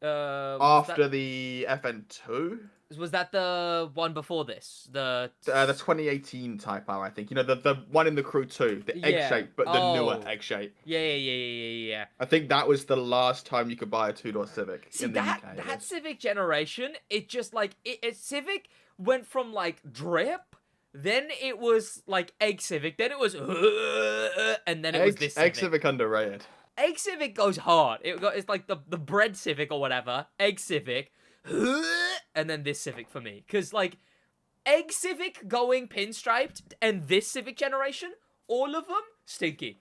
After the FN2? Was that the one before this? The 2018 Type R, I think. You know, the one in the Crew 2, the egg shape, but the newer egg shape. Yeah. I think that was the last time you could buy a 2-door Civic. See, that Civic generation, it just like Civic went from like drip, then it was like egg Civic, then it was and then it was this Civic. Egg Civic underrated. Egg Civic goes hard. It's like the bread Civic or whatever. Egg Civic. And then this Civic for me. Because, like, Egg Civic going pinstriped and this Civic generation, all of them stinky.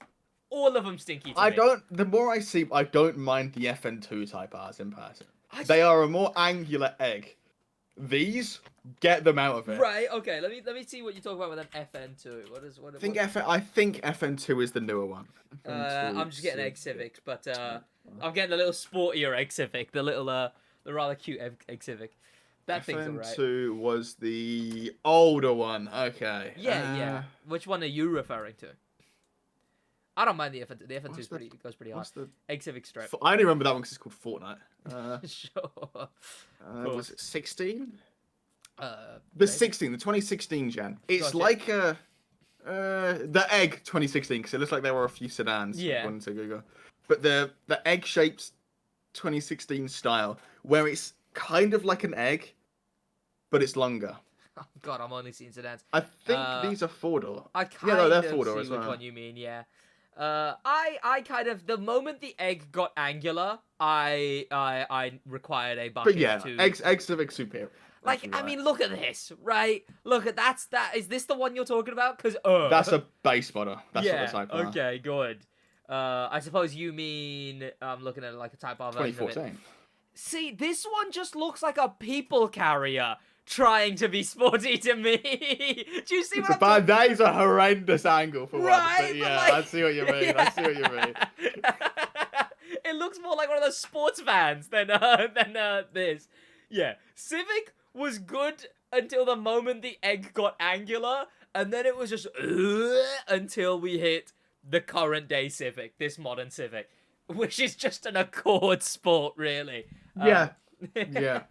All of them stinky to me. The more I see, I don't mind the FN2 Type Rs in person. They are a more angular egg. These, get them out of it. Right, okay. Let me see what you talk about with an FN2. I think FN2 is the newer one. I'm just getting Egg Civics, but I'm getting a little sportier Egg Civic, the rather cute Egg Civic. That thing's alright. FN2 was the older one. Okay. Yeah. Which one are you referring to? I don't mind the FN2. The FN2 goes pretty hard. Egg Civic strip. I only remember that one because it's called Fortnite. Sure. Cool. Was it 16? The 2016 gen. It's like the Egg 2016 because it looks like there were a few sedans. Yeah. According to Google. But the Egg shaped 2016 style where it's kind of like an egg, but it's longer. Oh God, I'm only seeing sedans. I think these are 4-door. I kind they're of 4-door see as well. which one you mean. Yeah. I kind of, the moment the egg got angular, I required a bucket But yeah, to... egg Civic's superior. Like, I mean, look at this, right? Look at that. Is this the one you're talking about? Because that's a base model. That's yeah. not a Type R. Okay, good. I suppose you mean I'm looking at like a Type R version of it. 2014. See, this one just looks like a people carrier trying to be sporty to me. Do you see what I'm talking? That is a horrendous angle for Right, one. But yeah, like... I see what you mean. I see what you mean. It looks more like one of those sports vans than this. Yeah, Civic was good until the moment the egg got angular, and then it was just until we hit the current day Civic, this modern Civic, which is just an Accord Sport, really. Yeah. Yeah.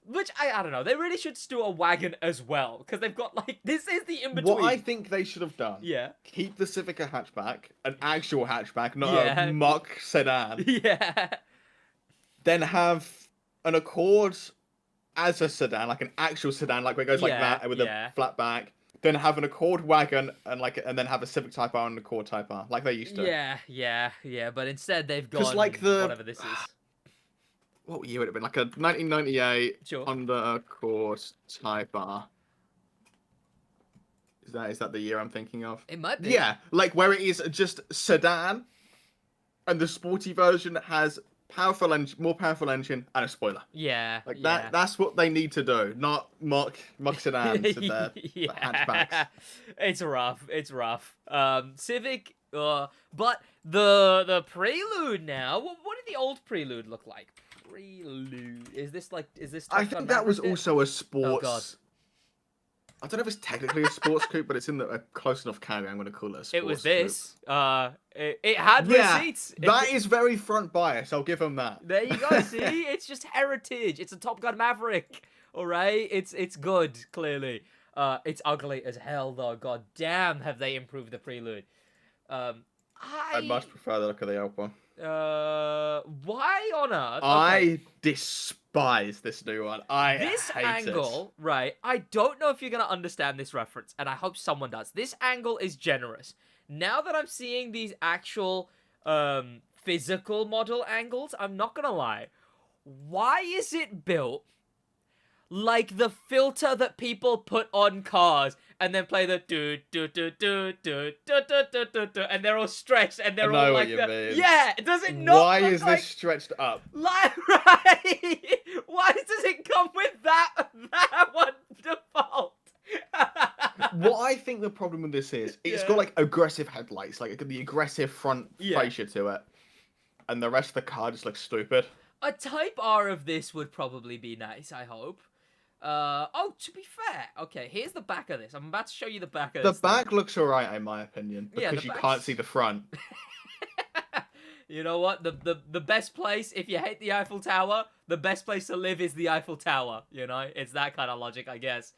Which, I don't know, they really should do a wagon as well, because they've got, like, this is the in-between. What I think they should have done, keep the Civic a hatchback, an actual hatchback, not a muck sedan. Yeah. Then have an Accord as a sedan, like an actual sedan, like where it goes like that with a flat back. Then have an Accord wagon and then have a Civic Type R and an Accord Type R, like they used to. Yeah. But instead they've gone like whatever this is. What year would it have been? Like a 1998 Honda Accord Type R. Is that the year I'm thinking of? It might be. Yeah, like where it is just sedan, and the sporty version has more powerful engine and a spoiler. Yeah, like that. That's what they need to do, not muck sedans with their hatchbacks. It's rough. Civic, but the Prelude now. What did the old Prelude look like? Prelude. Is this? I think that was also a sports. Oh God. I don't know if it's technically a sports coupe, but it's in a close enough category. I'm going to call it a sports It was this. Coupe. It had receipts. That is very front bias. I'll give them that. There you go. See, it's just heritage. It's a Top Gun Maverick. All right, it's good. Clearly, it's ugly as hell though. God damn, have they improved the Prelude? I much prefer the look of the old one. Why on earth? Okay. I despise this new one. This angle, right? I don't know if you're gonna understand this reference, and I hope someone does. This angle is generous. Now that I'm seeing these actual physical model angles, I'm not gonna lie. Why is it built like the filter that people put on cars and then play the do do do do do do do do do do, and they're all stretched and they're all like that? Yeah, does it not? Why is this stretched up? Like, right? Why does it come with that one default? What I think the problem with this is, it's got like aggressive headlights, like the aggressive front fascia to it, and the rest of the car just looks stupid. A Type R of this would probably be nice, I hope. To be fair, okay, here's the back of this. I'm about to show you the back of this. The back looks alright, in my opinion, because you can't see the front. You know what? The best place, if you hate the Eiffel Tower, the best place to live is the Eiffel Tower. You know, it's that kind of logic, I guess.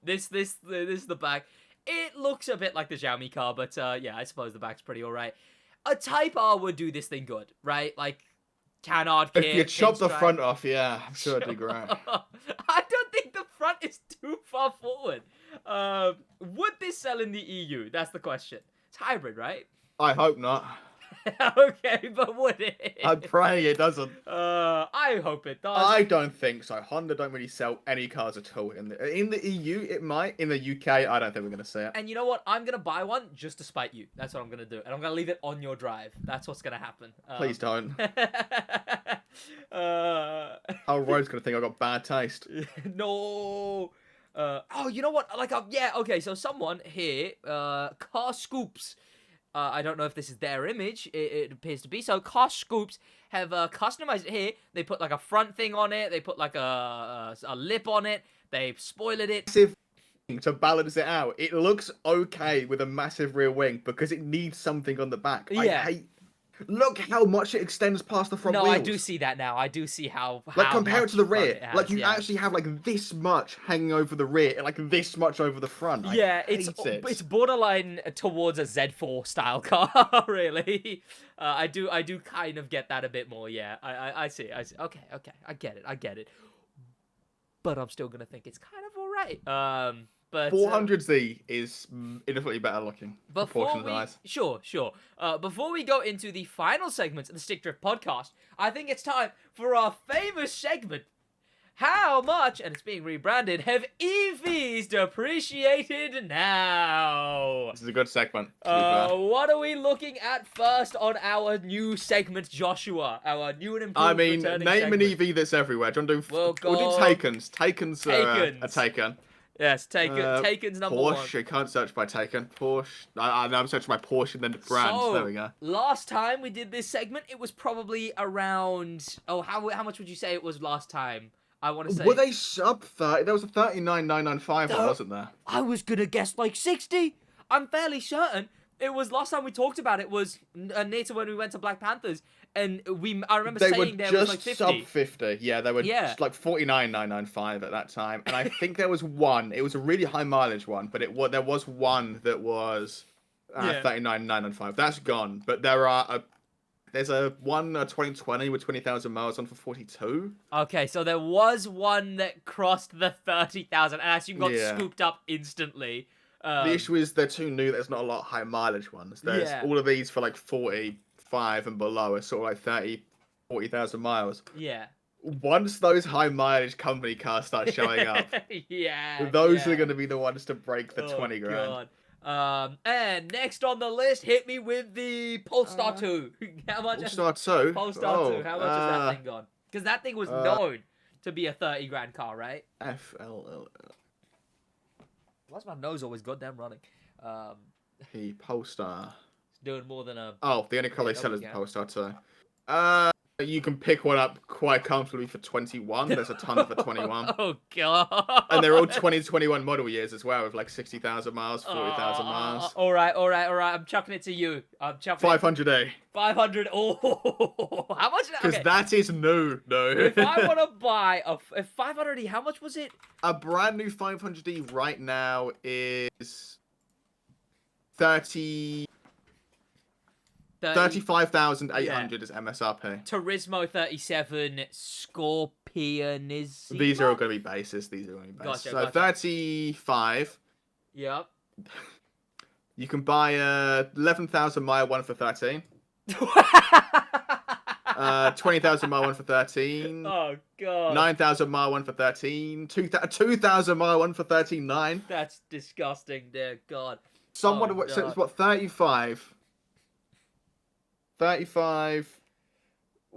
This is the back. It looks a bit like the Xiaomi car, but yeah, I suppose the back's pretty alright. A Type R would do this thing good, right? Like, canard kit. If you chop the front off, yeah, I'm sure it'd be great. I don't think the front is too far forward. Would this sell in the EU? That's the question. It's hybrid, right? I hope not. Okay, but would it? I'm praying it doesn't. I hope it does. I don't think so. Honda don't really sell any cars at all. In the EU, it might. In the UK, I don't think we're going to see it. And you know what? I'm going to buy one just to spite you. That's what I'm going to do. And I'm going to leave it on your drive. That's what's going to happen. Please don't. Our road's going to think I've got bad taste. No. Oh, you know what? Like, yeah, okay. So someone here, Car Scoops. I don't know if this is their image. It appears to be. So Car Scoops have customized it here. They put like a front thing on it. They put like a lip on it. They spoiled it. To balance it out. It looks okay with a massive rear wing because it needs something on the back. Yeah. Look how much it extends past the front wheels. No, I do see that now. I do see how like, compare it to the rear. Has, like, you actually have, like, this much hanging over the rear and, like, this much over the front. Yeah, it's borderline towards a Z4 style car, really. I do kind of get that a bit more, yeah. I see. Okay, I get it. But I'm still gonna think it's kind of alright. But 400Z is infinitely better looking. Before we go into the final segments of the Stick Drift podcast, I think it's time for our famous segment. How much, and it's being rebranded, have EVs depreciated now? This is a good segment. What are we looking at first on our new segment, Joshua? Our new and improved name segment. an EV that's everywhere. Do you want to do, we'll do Takens? Takens are a Taken. Yes, Taken's number one. Porsche, you can't search by Taken. Porsche. I'm searching by Porsche and then the brands. So, there we go. Last time we did this segment, it was probably around... Oh, how much would you say it was last time? I want to say... Were they sub 30? There was a 39,995 one, wasn't there? I was going to guess like 60. I'm fairly certain. It was last time we talked about it was near to when we went to Black Panthers. And I remember saying there was like 50. Sub 50. Yeah, they were just like 49,995 at that time. And I think there was one. It was a really high mileage one, but there was one that was 39,995. That's gone. But there's a 2020 with 20,000 miles on for 42. Okay, so there was one that crossed the 30,000 and I assume got scooped up instantly. The issue is they're too new. There's not a lot of high mileage ones. There's all of these for like 45 and below are sort of like 30, 40,000 miles. Yeah. Once those high mileage company cars start showing up, those are going to be the ones to break the 20 grand. God. And next on the list, hit me with the Polestar 2. How much? Polestar 2? Polestar 2. How much has that thing gone? Because that thing was known to be a 30 grand car, right? FLL. Why's my nose always goddamn running? The Polestar. It's doing more than a... Oh, the only car they sell is the Polestar 2. You can pick one up quite comfortably for 21. There's a ton for 21. Oh, God. And they're all 2021 model years as well, with like 60,000 miles, 40,000 miles. All right. I'm chucking it to you. I'm chucking 500A. 500. Oh, how much? Because that is new. No. If I want to buy a 500E, how much was it? A brand new 500E right now is 35,800 is MSRP. Turismo 37, Scorpionismo. These are all going to be bases. So 35. Yep. You can buy a 11,000 mile one for 13. 20,000 mile one for 13. Oh God. 9,000 mile one for 13. 2,000 mile one for 13.9. That's disgusting, dear God. So it's what, 35.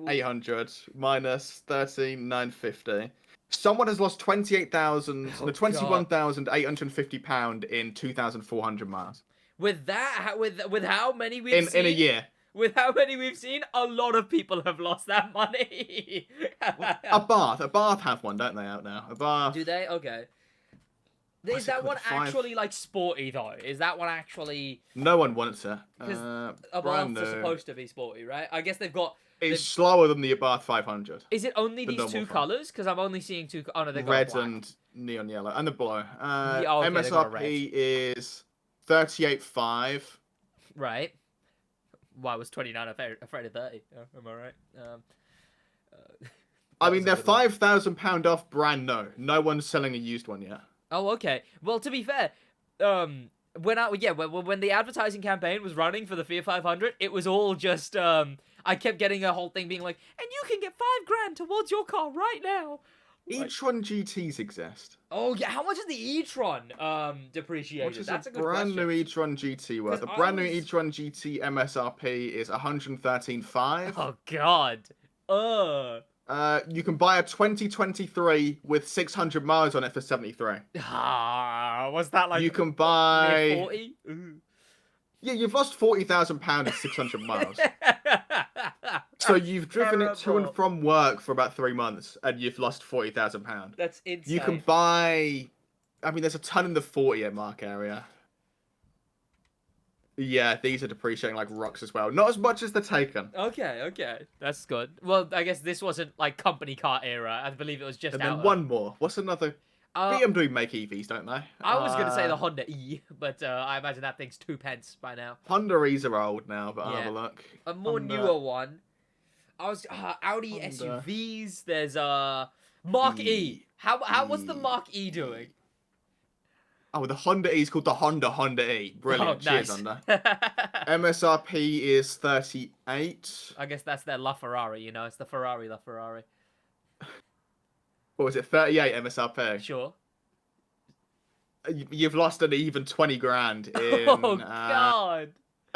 800 minus 13,950. Someone has lost 21,850 pound in 2,400 miles. With that, with how many we've seen in a year. With how many we've seen, a lot of people have lost that money. A Bath have one, don't they? Out now, a Bath. Do they? Okay. Is that one actually like sporty though? Is that one actually? No one wants it. Because Abarths are supposed to be sporty, right? I guess they've got. It's slower than the Abarth 500. Is it only these two colors? Because I'm only seeing two. Oh no, they've got red black. And neon yellow and the blue. Okay, MSRP is 38.5. Right. Why was 29 afraid of 30? Oh, am I right? I mean, they're £5,000 off brand new. No one's selling a used one yet. Oh, okay. Well, to be fair, when the advertising campaign was running for the Fiat 500, it was all just I kept getting a whole thing being like, and you can get $5,000 towards your car right now. E-tron GTs exist. Oh yeah, how much is the e-tron depreciated? That's a brand new e-tron GT worth. The brand new e-tron GT MSRP is 113.5. Oh God. You can buy a 2023 with 600 miles on it for 73. Was that like? You can buy 40. Yeah, you've lost £40,000 at 600 miles. So you've driven it to and from work for about 3 months, and you've lost £40,000. That's insane. You can buy. I mean, there's a ton in the 40 mark area. Yeah, these are depreciating like rocks as well. Not as much as the Taken. Okay, that's good. Well, I guess this wasn't like company car era. I believe it was just. And then one more. What's another? BMW make EVs, don't they? I was going to say the Honda E, but I imagine that thing's 2 pence by now. Honda E's are old now, but I'll have a look. A more newer one. Audi Honda. SUVs. There's Mark E. How what's the Mark E doing? Oh, the Honda E is called the Honda E. Brilliant. Oh, Cheers, nice. Honda. MSRP is 38. I guess that's their LaFerrari, you know? It's the Ferrari LaFerrari. What was it? 38 MSRP. Sure. You've lost an even 20 grand in Oh, God.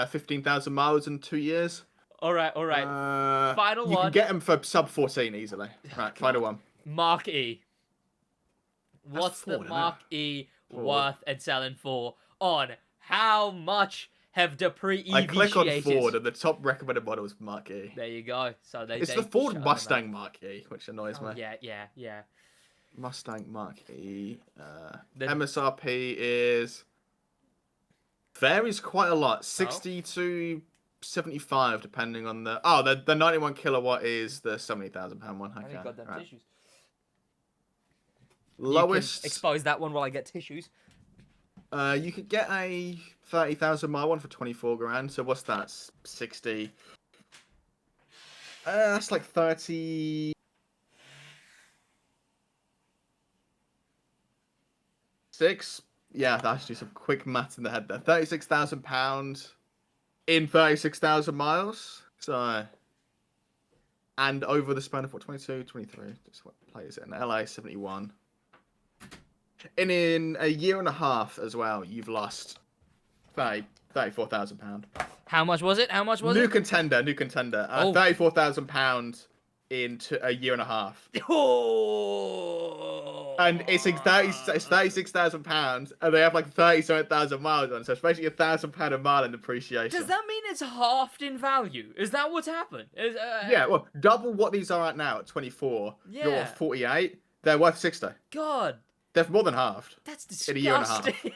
15,000 miles in 2 years. All right. Final you one. can get them for sub 14 easily. Right, final one. Mark E. That's What's Ford, the isn't Mark it? E Ford. worth and selling for? On how much have depreciated? I click on Ford and the top recommended model is Mark E. There you go. So they. It's they the Ford shut them Mustang out. Mark E, which annoys Oh, me. yeah. Mustang Mark E. The- MSRP is varies quite a lot, 60 to 75, depending on the 91 kilowatt is the £70,000 one. I Okay, need goddamn right. tissues. Lowest. You can expose that one while I get tissues. You could get a 30,000 mile one for 24 grand. So what's that? 60. That's like 30. Yeah, that's do some quick maths in the head there. £36,000 in 36,000 miles. So, and over the span of what, 22, 23. Just what plays it in LA 71. And in a year and a half as well, you've lost £34,000. How much was it? New contender. Oh. £34,000 in a year and a half. Oh. And it's £36,000, and they have like 37,000 miles on, so it's basically £1,000 a mile in depreciation. Does that mean it's halved in value? Is that what's happened? Yeah, well, double what these are at now at 24. Yeah. You're at 48. They're worth 60. God, They're more than halved. that's In a year and a half. disgusting.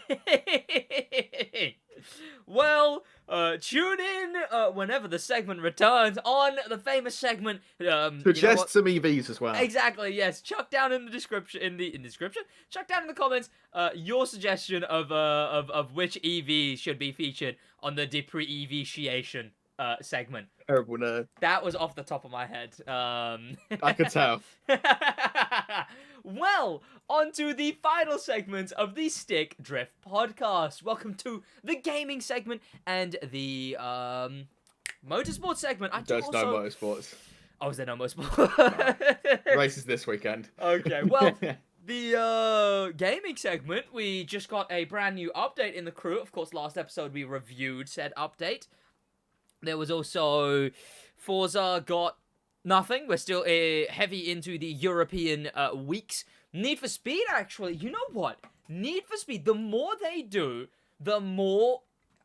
Well, tune in whenever the segment returns on the famous segment. Suggest some EVs as well. Exactly. Yes. Chuck down in the description. In the description. Chuck down in the comments. Your suggestion of which EV should be featured on the depreciation segment. Terrible nerd. That was off the top of my head. I could tell. Well, on to the final segment of the Stick Drift podcast. Welcome to the gaming segment and the motorsports segment. There's no motorsports. Oh, is there no motorsports? Races this weekend. Okay, well, the gaming segment, we just got a brand new update in the crew. Of course, last episode we reviewed said update. There was also Forza got nothing. We're still heavy into the European weeks. Need for Speed, actually. You know what? Need for Speed, the more they do, the more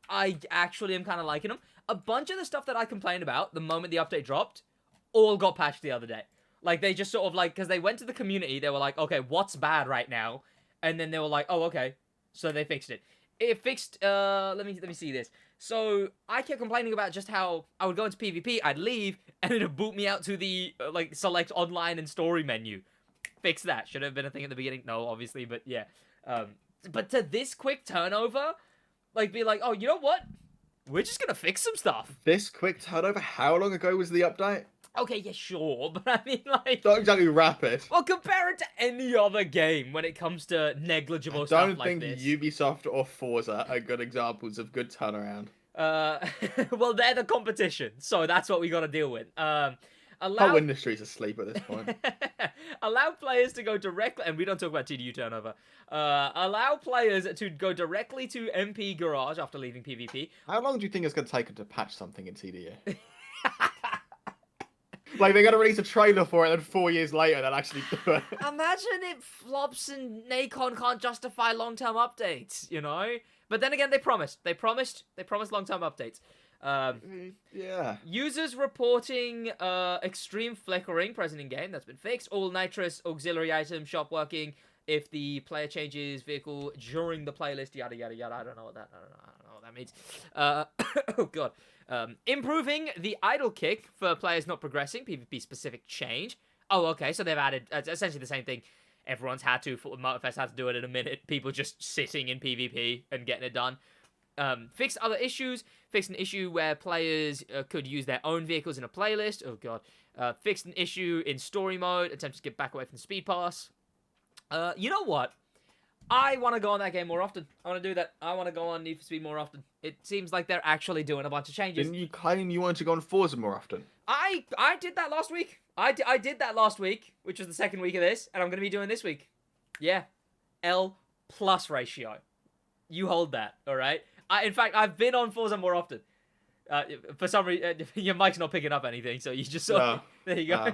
I actually am kind of liking them. A bunch of the stuff that I complained about the moment the update dropped, all got patched the other day. Like, they just sort of like, because they went to the community, they were like, okay, what's bad right now? And then they were like, oh, okay. So they fixed it. It fixed, let me see this. So, I kept complaining about just how I would go into PvP, I'd leave, and it'd boot me out to the, like, select online and story menu. Fix that. Should have been a thing at the beginning. No, obviously, but yeah. But to this quick turnover, like, be like, oh, you know what? We're just gonna fix some stuff. This quick turnover, how long ago was the update? Okay, yeah, sure, but I mean, like... Not exactly rapid. Well, compare it to any other game when it comes to negligible stuff like I don't this. think Ubisoft or Forza are good examples of good turnaround. Well, they're the competition, so that's what we gotta deal with. Whole industry's asleep at this point. Allow players to go directly, and we don't talk about TDU turnover. Allow players to go directly to MP Garage after leaving PvP. How long do you think it's going to take them to patch something in TDU? Like, they're going to release a trailer for it, and then 4 years later, they'll actually do it. Imagine it flops and Nacon can't justify long-term updates, you know? But then again, they promised long-term updates. Yeah. Users reporting extreme flickering present in game. That's been fixed. All nitrous auxiliary item shop working if the player changes vehicle during the playlist. Yada yada yada. I don't know what that means. Oh god. Improving the idle kick for players not progressing. PvP specific change. Oh, okay. So they've added essentially the same thing. Everyone's had to. Motorfest had to do it in a minute. People just sitting in PvP and getting it done. Fixed other issues. Fixed an issue where players could use their own vehicles in a playlist. Oh god. Fixed an issue in story mode. Attempts to get back away from the speed pass. You know what? I want to go on that game more often. I want to do that. I want to go on Need for Speed more often. It seems like they're actually doing a bunch of changes. Didn't you claim you wanted to go on Forza more often? I did that last week. I did that last week, which was the second week of this, and I'm going to be doing this week. Yeah. L+ ratio. You hold that, all right? In fact, I've been on Forza more often. For some reason, your mic's not picking up anything, so you just saw. There you go.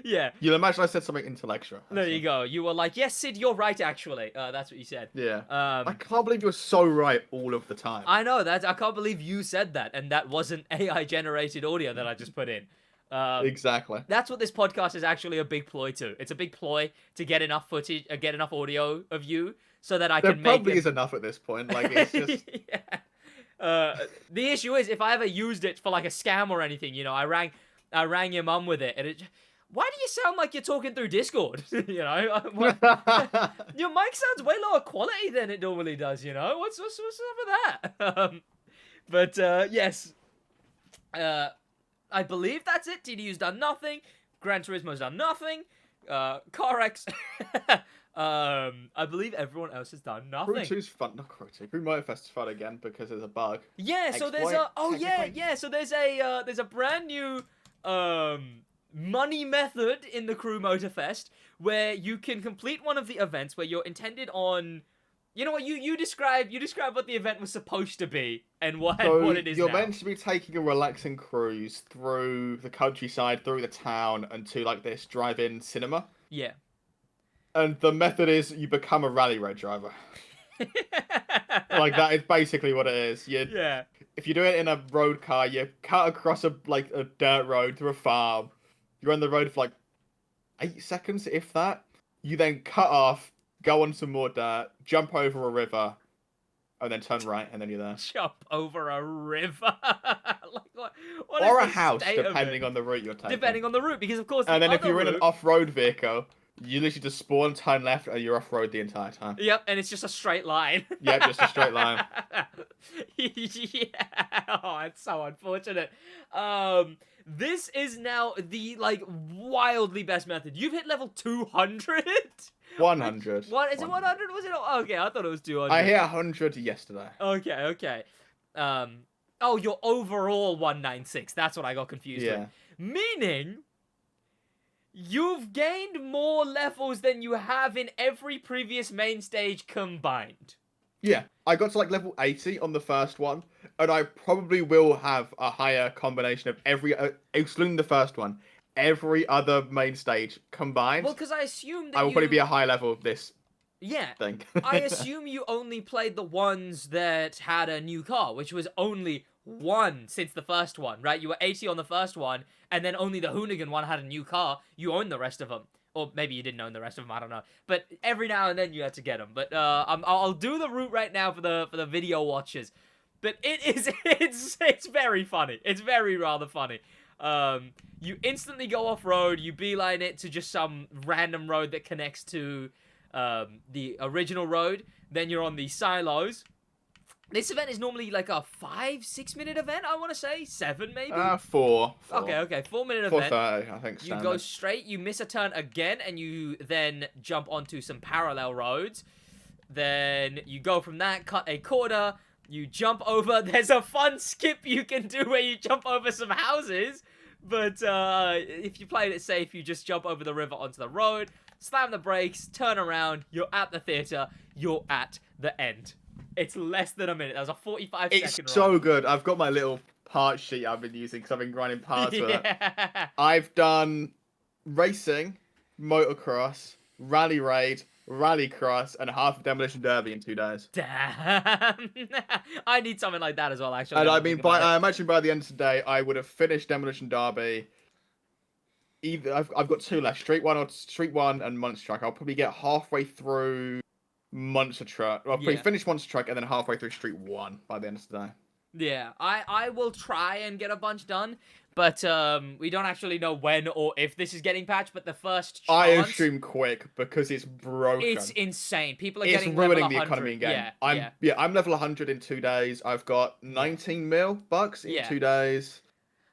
Yeah. You'll imagine I said something intellectual. There you go. You were like, yes, Sid, you're right, actually. That's what you said. Yeah. I can't believe you're so right all of the time. I know. I can't believe you said that, and that wasn't AI-generated audio that I just put in. Exactly. That's what this podcast is actually a big ploy to. It's a big ploy to get enough footage, get enough audio of you, so that I can make. There probably is enough at this point. Like, it's just. Yeah. The issue is, if I ever used it for like a scam or anything, you know, I rang your mum with it, and why do you sound like you're talking through Discord? You know, your mic sounds way lower quality than it normally does. You know, what's up with that? But yes, I believe that's it. TDU's done nothing. Gran Turismo's done nothing. CarX. I believe everyone else has done nothing. Crew 2's fun. Not Crew 2. Crew Motorfest is fun again because there's a bug. Yeah, so there's so there's a brand new money method in the Crew Motorfest where you can complete one of the events where you're intended on. You know what? You describe what the event was supposed to be and what it is. You're now. meant to be taking a relaxing cruise through the countryside, through the town, and to like this drive-in cinema. Yeah. And the method is you become a rally road driver. Like, that is basically what it is. Yeah. If you do it in a road car, you cut across a dirt road through a farm. You're on the road for like 8 seconds, if that. You then cut off, go on some more dirt, jump over a river, and then turn right, and then you're there. Jump over a river. Like what or a house, depending on the route you're taking. Depending on the route, because of course. And then if you're in an off-road vehicle, you literally just spawn, turn left, and you're off-road the entire time. Yep, and it's just a straight line. Yep, just a straight line. Yeah. Oh, it's so unfortunate. This is now the wildly best method. You've hit level 200. 100. What is it? 100? Was it? Okay, I thought it was 200. I hit 100 yesterday. Okay. Oh, your overall 196. That's what I got confused with. Meaning, you've gained more levels than you have in every previous main stage combined. Yeah, I got to level 80 on the first one, and I probably will have a higher combination of every, excluding the first one, every other main stage combined. Well, because I assume that I will probably be a high level of this. Yeah, thing. I assume you only played the ones that had a new car, which was only one since the first one, right? You were 80 on the first one, and then only the Hoonigan one had a new car. You owned the rest of them. Or maybe you didn't own the rest of them, I don't know. But every now and then you had to get them. But I'll do the route right now for the video watchers. But it's very funny. It's very rather funny. You instantly go off-road, you beeline it to just some random road that connects to the original road. Then you're on the silos. This event is normally like a 5-6 minute event, I want to say. 7 maybe? 4. Okay, 4 minute event. 4:30, I think. You go straight, you miss a turn again, and you then jump onto some parallel roads. Then you go from that, cut a corner, you jump over. There's a fun skip you can do where you jump over some houses. But if you played it safe, you just jump over the river onto the road, slam the brakes, turn around, you're at the theater, you're at the end. It's less than a minute. That was a 45-second run. It's so good. I've got my little part sheet I've been using because I've been grinding parts for it. I've done racing, motocross, rally raid, rallycross, and half of Demolition Derby in 2 days. Damn. I need something like that as well, actually. And I mean, I imagine by the end of today, I would have finished Demolition Derby. Either I've got 2 left, Street 1 and Monster Truck. I'll probably get halfway through Monster Truck. I'll probably finish Monster Truck and then halfway through Street 1 by the end of today. Yeah, I will try and get a bunch done, but we don't actually know when or if this is getting patched, but the first chance... I assume quick, because it's broken. It's insane. People are it's getting ruining level the 100. economy again. I'm level 100 in 2 days. I've got 19 mil bucks in 2 days.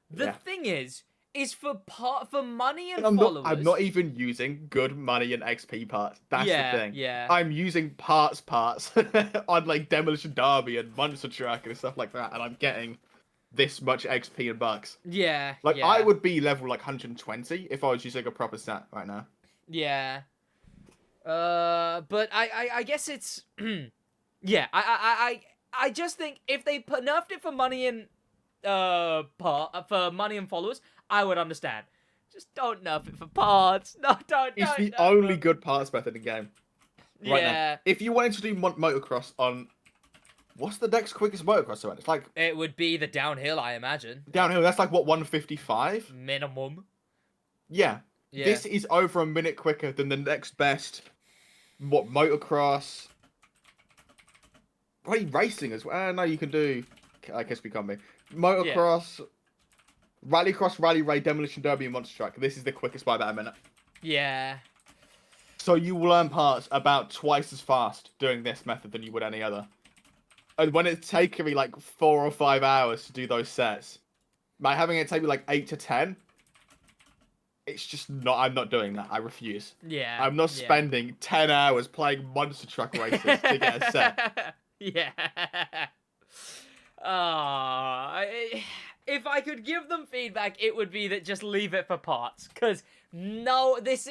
The thing is, is for money and I'm followers. I'm not even using good money and XP parts. That's the thing. Yeah. I'm using parts on like Demolition Derby and Monster Truck and stuff like that, and I'm getting this much XP and bucks. Yeah. Like yeah. I would be level like 120 if I was using a proper set right now. Yeah. But I guess it's yeah. I just think if they nerfed it for money and for money and followers, I would understand. Just don't nerf it for parts. No, don't. It's the nerf only them. good parts method in the game. Right Yeah. now. If you wanted to do motocross on, what's the next quickest motocross event? It's like It would be the downhill, I imagine. downhill. That's like what 155 Minimum. Yeah. Yeah. This is over a minute quicker than the next best. What motocross? Wait, racing as well. No, you can do. I guess we can't be motocross, rallycross, rally raid, demolition derby, and monster truck. This is the quickest by about a minute. Yeah. So you will learn parts about twice as fast doing this method than you would any other. And when it's taken me like 4 or 5 hours to do those sets, by having it take me like 8 to 10, it's just not. I'm not doing that. I refuse. Yeah. I'm not spending 10 hours playing monster truck races to get a set. Yeah. If I could give them feedback, it would be that just leave it for parts. Because no, it's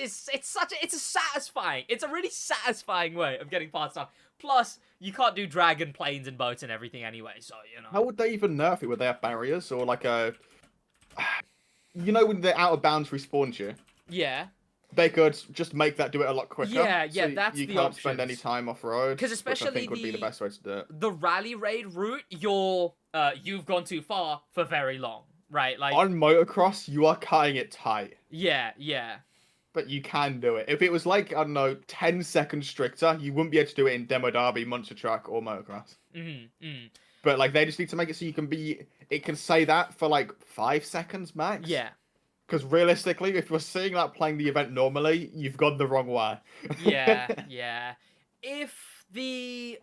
a really satisfying way of getting parts done. Plus, you can't do dragon planes and boats and everything anyway, so you know. How would they even nerf it? Would they have barriers or like a? You know when they're out of bounds respawns you. Yeah. They could just make that do it a lot quicker. Yeah, so that's you the can't options. spend any time off road. Because especially which I think would be the best way to do it. The rally raid route, you've gone too far for very long, right? Like on motocross, you are cutting it tight. Yeah. But you can do it. If it was like, I don't know, 10 seconds stricter, you wouldn't be able to do it in Demo Derby, Monster Truck, or Motocross. But like, they just need to make it so you can it can say that for like 5 seconds max. Yeah. Because realistically, if you're seeing that playing the event normally, you've gone the wrong way. Yeah. If the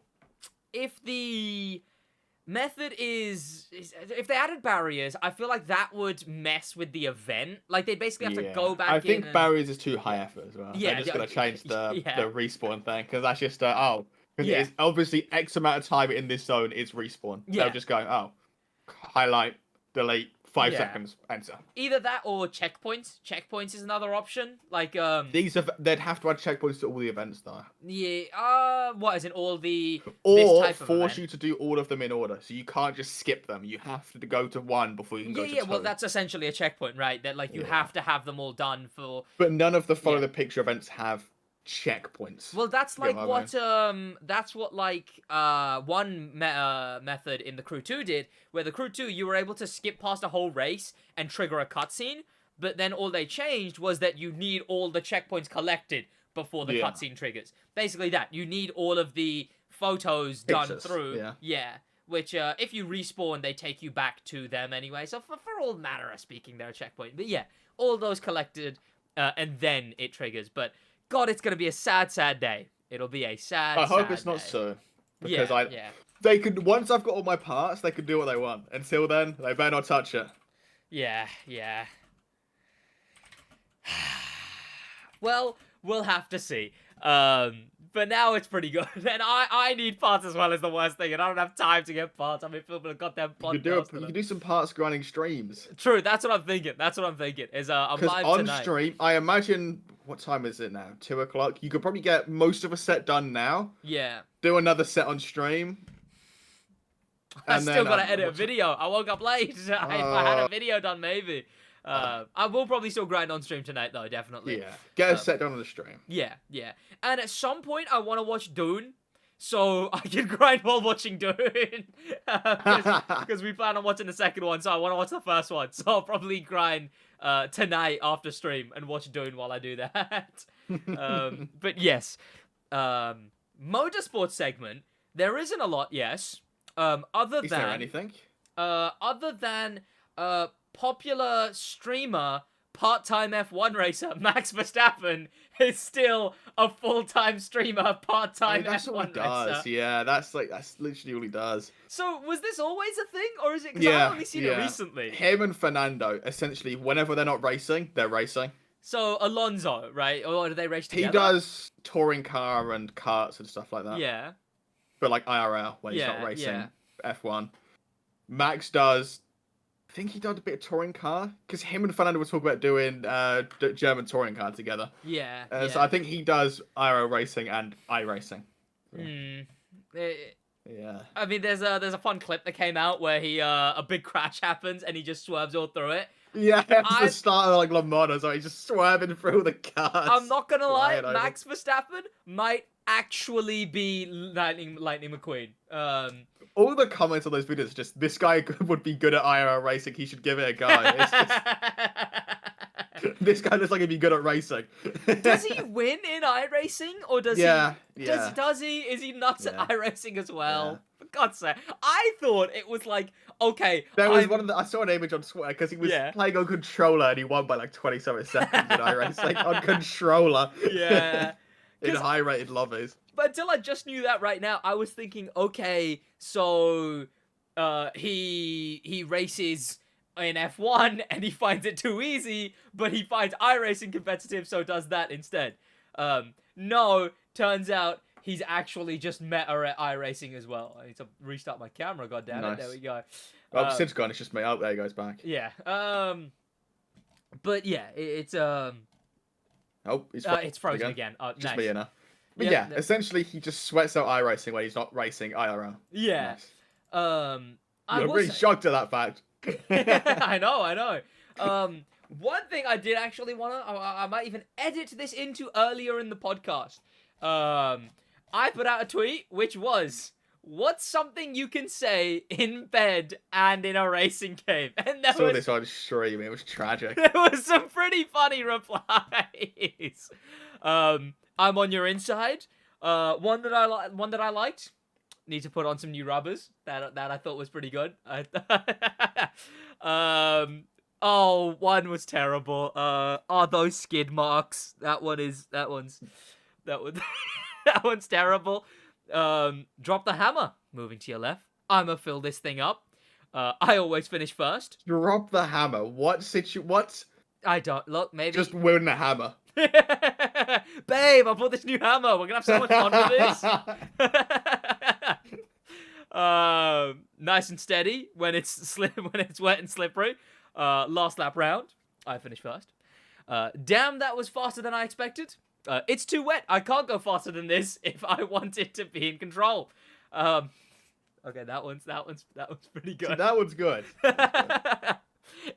method is if they added barriers, I feel like that would mess with the event. Like they basically have to go back. I think barriers is too high effort as well. Yeah, they're just gonna change the respawn thing because that's just because Yeah. it's obviously X amount of time in this zone is respawn. Yeah. They'll just go highlight, delete, 5 seconds, enter. Either that or checkpoints. Checkpoints is another option. Like They'd have to add checkpoints to all the events though. Yeah. What is in all the Or this type of force event? you to do all of them in order, so you can't just skip them. You have to go to one before you can go to two. Well, that's essentially a checkpoint, right? That like you have to have them all done for. But none of the follow the picture events have checkpoints. Well, that's like what that's what like one method in the Crew 2 did, where the Crew 2 you were able to skip past a whole race and trigger a cutscene, but then all they changed was that you need all the checkpoints collected before the cutscene triggers. Basically that. You need all of the photos done through. Yeah. Which, if you respawn, they take you back to them anyway. So for all matter of speaking, they're a checkpoint. But yeah, all those collected, and then it triggers. But God, it's gonna be a sad, sad day. It'll be a sad. I hope sad it's not day. so. Because yeah. They could once I've got all my parts, they can do what they want. Until then, they better not touch it. Yeah. Well, we'll have to see. But now it's pretty good. And I need parts as well is the worst thing. And I don't have time to get parts. I'm filming a goddamn podcast. You can do some parts grinding streams. True, that's what I'm thinking. Is I'm live on tonight. stream, I imagine, what time is it now? 2 o'clock? You could probably get most of a set done now. Yeah. Do another set on stream. I still gotta edit a video. I woke up late. If I had a video done, maybe. I will probably still grind on stream tonight, though, definitely. Yeah, get a set done on the stream. Yeah. And at some point, I want to watch Dune, so I can grind while watching Dune. Because we plan on watching the second one, so I want to watch the first one. So I'll probably grind tonight after stream and watch Dune while I do that. But yes, Motorsports segment, there isn't a lot, yes. Is there anything? Other than popular streamer, part-time F1 racer Max Verstappen is still a full-time streamer, part-time that's all he F1 does. racer. Yeah, that's literally all he does. So was this always a thing, or is it? Because I've only seen it recently. Him and Fernando, essentially, whenever they're not racing, they're racing. So Alonso, right? Or do they race together? He does touring car and karts and stuff like that. Yeah. But like IRL, when he's not racing F1. Max does. I think he did a bit of touring car because him and Fernando were talking about doing German touring car together. Yeah. So I think he does IRL racing and iRacing. Yeah. I mean, there's a fun clip that came out where a big crash happens and he just swerves all through it. Yeah, it's the start of like Le Mans, so he's just swerving through the cars. I'm not gonna lie, Max Verstappen might actually be Lightning McQueen. All the comments on those videos are just, this guy would be good at IRL racing, he should give it a go. It's just, this guy looks like he'd be good at racing. Does he win in iRacing, or does he? Does he? Is he nuts at iRacing as well? Yeah. For God's sake, I thought it was like, okay. There was I saw an image on Twitter because he was playing on controller and he won by like 27 seconds in iRacing on controller. Yeah. In high-rated lobbies. But until I just knew that right now, I was thinking, okay, so he races in F1 and he finds it too easy, but he finds iRacing competitive, so does that instead. No, turns out he's actually just meta at iRacing as well. I need to restart my camera, goddammit. There we go. Oh, Sid's gone, it's just me. Oh, there he goes back. Yeah. But yeah, it's Oh, it's frozen again. Just nice. me and her. But yeah, essentially he just sweats out iRacing when he's not racing IRL. Yeah. Nice. I'm really shocked at that fact. I know. One thing I did actually I might even edit this into earlier in the podcast. I put out a tweet which was, what's something you can say in bed and in a racing game? And saw this on stream. It was tragic. There was some pretty funny replies. I'm on your inside. One that I liked. Need to put on some new rubbers. That I thought was pretty good. One was terrible. Those skid marks. That one's terrible. Drop the hammer. Moving to your left. I'ma fill this thing up. I always finish first. Drop the hammer. What? I don't look. Maybe just win the hammer. Babe, I bought this new hammer. We're gonna have so much fun with this. Nice and steady when it's wet and slippery. Last lap round, I finished first. Damn, that was faster than I expected. It's too wet. I can't go faster than this if I wanted to be in control. Okay, that one's pretty good. That one's good.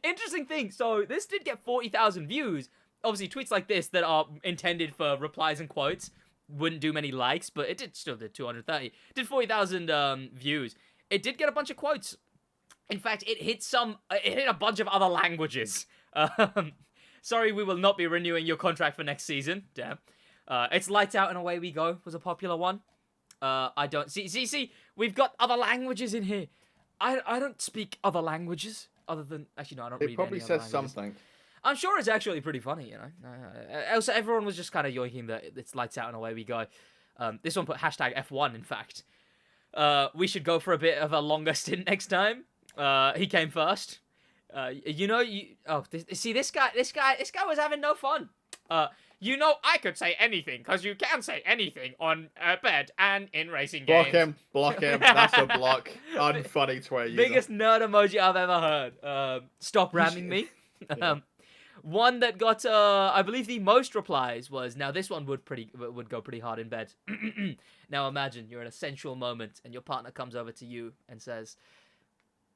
Interesting thing. So this did get 40,000 views. Obviously, tweets like this that are intended for replies and quotes wouldn't do many likes, but it still did 230. Did 40,000 views. It did get a bunch of quotes. In fact, it hit a bunch of other languages. Sorry, we will not be renewing your contract for next season. Damn. It's Lights Out and Away We Go was a popular one. I don't see. We've got other languages in here. I don't speak other languages other than actually no. I don't read. It probably says something. I'm sure it's actually pretty funny, you know. Also, everyone was just kind of yoinking that it's Lights Out and Away We Go. This one put hashtag F1. In fact, we should go for a bit of a longer stint next time. He came first. This guy was having no fun. I could say anything, because you can say anything on bed and in racing games. Block him. That's a block. Unfunny Twitter user. Biggest nerd emoji I've ever heard. Stop ramming me. One that got, I believe the most replies was, now this one would go pretty hard in bed. Now imagine you're in a sensual moment and your partner comes over to you and says,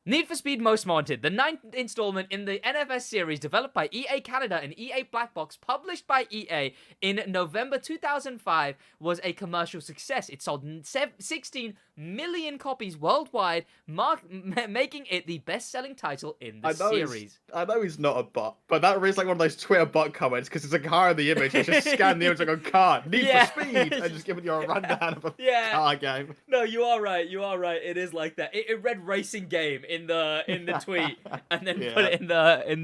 Need for Speed Most Wanted, the 9th installment in the NFS series developed by EA Canada and EA Black Box, published by EA in November 2005, was a commercial success. It sold 16 million copies worldwide, making it the best-selling title in the series. I know he's not a bot, but that reads like one of those Twitter bot comments, because it's a car in the image. You just scan the image like a car, Need for Speed, and just giving you a rundown of a car game. No, you are right. It is like that. It read racing game in the tweet and then put it in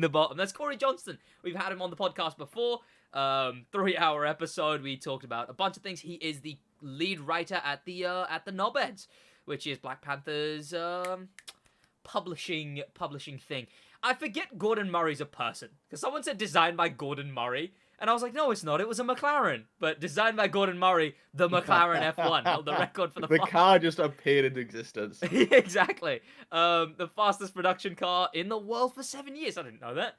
the bottom. That's Corey Johnston. We've had him on the podcast before. 3-hour episode. We talked about a bunch of things. He is the lead writer at the Knobheads, which is Black Panther's publishing thing. I forget Gordon Murray's a person, because someone said designed by Gordon Murray, and I was like, no, it's not. It was a McLaren, but designed by Gordon Murray, the McLaren F1 held the record for the car just appeared into existence. Exactly. The fastest production car in the world for 7 years. I didn't know that.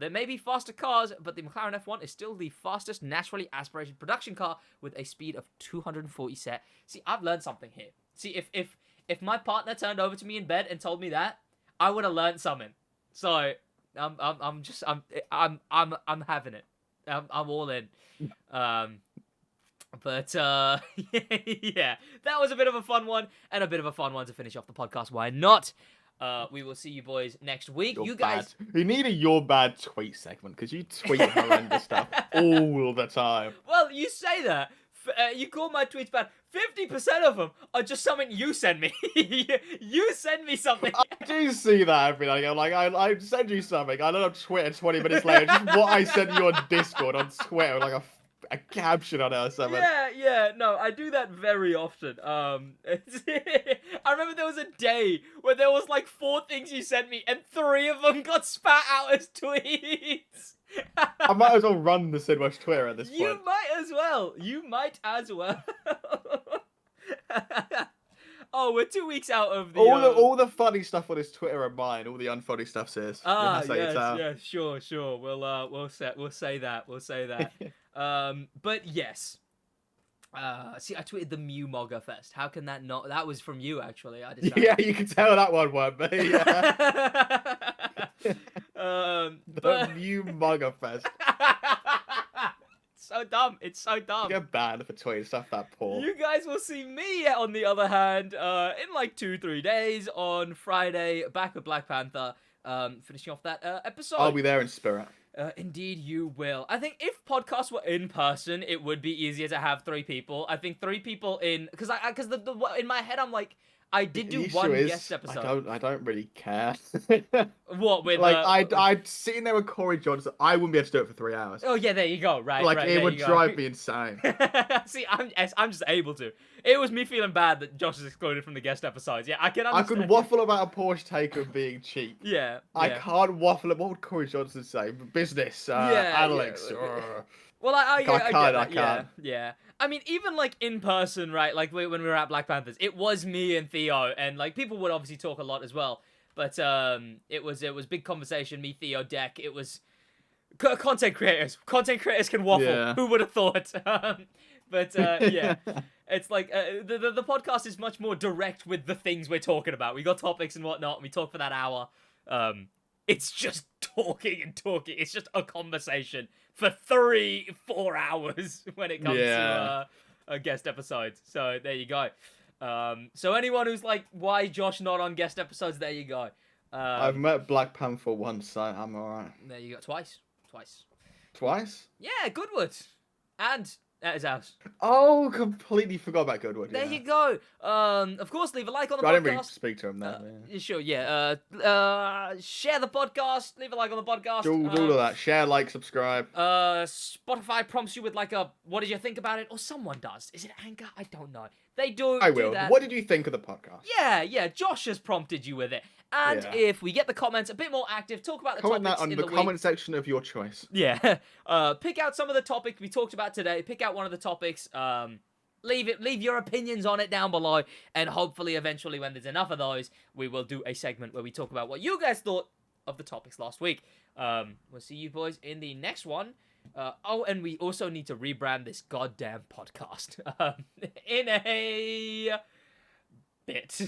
There may be faster cars, but the McLaren F1 is still the fastest naturally aspirated production car with a speed of 240 set. See, I've learned something here. See, if my partner turned over to me in bed and told me that, I would have learned something. So I'm having it. I'm all in. But yeah, that was a bit of a fun one, and a bit of a fun one to finish off the podcast. Why not? We will see you boys next week. You're you guys, bad. We need a Your Bad tweet segment, because you tweet horrendous stuff all the time. Well, you say that. You call my tweets bad. 50% of them are just something you send me. You send me something. I do see that every night. I'm like, I send you something. I look on Twitter 20 minutes later, just what I sent you on Discord, on Twitter, like a caption on it or something. Yeah, no, I do that very often. I remember there was a day where there was like 4 things you sent me, and 3 of them got spat out as tweets. I might as well run the SidWaj Twitter at this point. You might as well. Oh, we're 2 weeks out of the... All the funny stuff on his Twitter are mine. All the unfunny stuff's his. Yes, sure. We'll say that. But yes. See, I tweeted the Mew Motorfest. How can that not... That was from you, actually. I decided. Yeah, you can tell that one weren't me. Yeah. The Mew Motorfest. It's so dumb. You get banned for tweeting stuff that poor. You guys will see me, on the other hand, in like 2-3 days on Friday, back with Black Panther, finishing off that episode. I'll be there in spirit. Indeed, you will. I think if podcasts were in person, it would be easier to have 3 people. I think 3 people in, because in my head I'm like, I did do one guest episode. I don't really care. What with like I'd sitting there with Corey Johnson. I wouldn't be able to do it for 3 hours. Oh yeah, there you go. Right. Like right, it would drive me insane. See, I'm just able to. It was me feeling bad that Josh is excluded from the guest episodes. Yeah, I can understand. I could waffle about a Porsche Taycan being cheap. Yeah. I can't waffle about what would Corey Johnson say? Business. Alex. Yeah. Well, I get that. can't. Yeah. I mean, even like in person, right? Like when we were at Black Panthers, it was me and Theo, and like people would obviously talk a lot as well. But it was big conversation. Me, Theo, Deck. It was content creators. Content creators can waffle. Yeah. Who would have thought? But yeah, it's like the podcast is much more direct with the things we're talking about. We got topics and whatnot, and we talk for that hour. It's just talking and talking. It's just a conversation for 3-4 hours when it comes to guest episodes. So there you go. So anyone who's like, why Josh not on guest episodes? There you go. I've met Black Panther once, so I'm alright. There you go. Twice. Twice? Yeah, Goodwood. And at his house. Oh, completely forgot about Goodwood. There you go. Of course, leave a like on the podcast. I didn't really speak to him there. Sure, yeah. Share the podcast. Leave a like on the podcast. Do all of that. Share, like, subscribe. Spotify prompts you with like a, what did you think about it? Or someone does. Is it Anchor? I don't know. They do. I will. That. What did you think of the podcast? Yeah. Josh has prompted you with it. And if we get the comments a bit more active, talk about the topics that on in the week. comment section of your choice. Yeah. Pick out some of the topics we talked about today. Pick out one of the topics. Leave your opinions on it down below. And hopefully, eventually, when there's enough of those, we will do a segment where we talk about what you guys thought of the topics last week. We'll see you boys in the next one. And we also need to rebrand this goddamn podcast in a bit.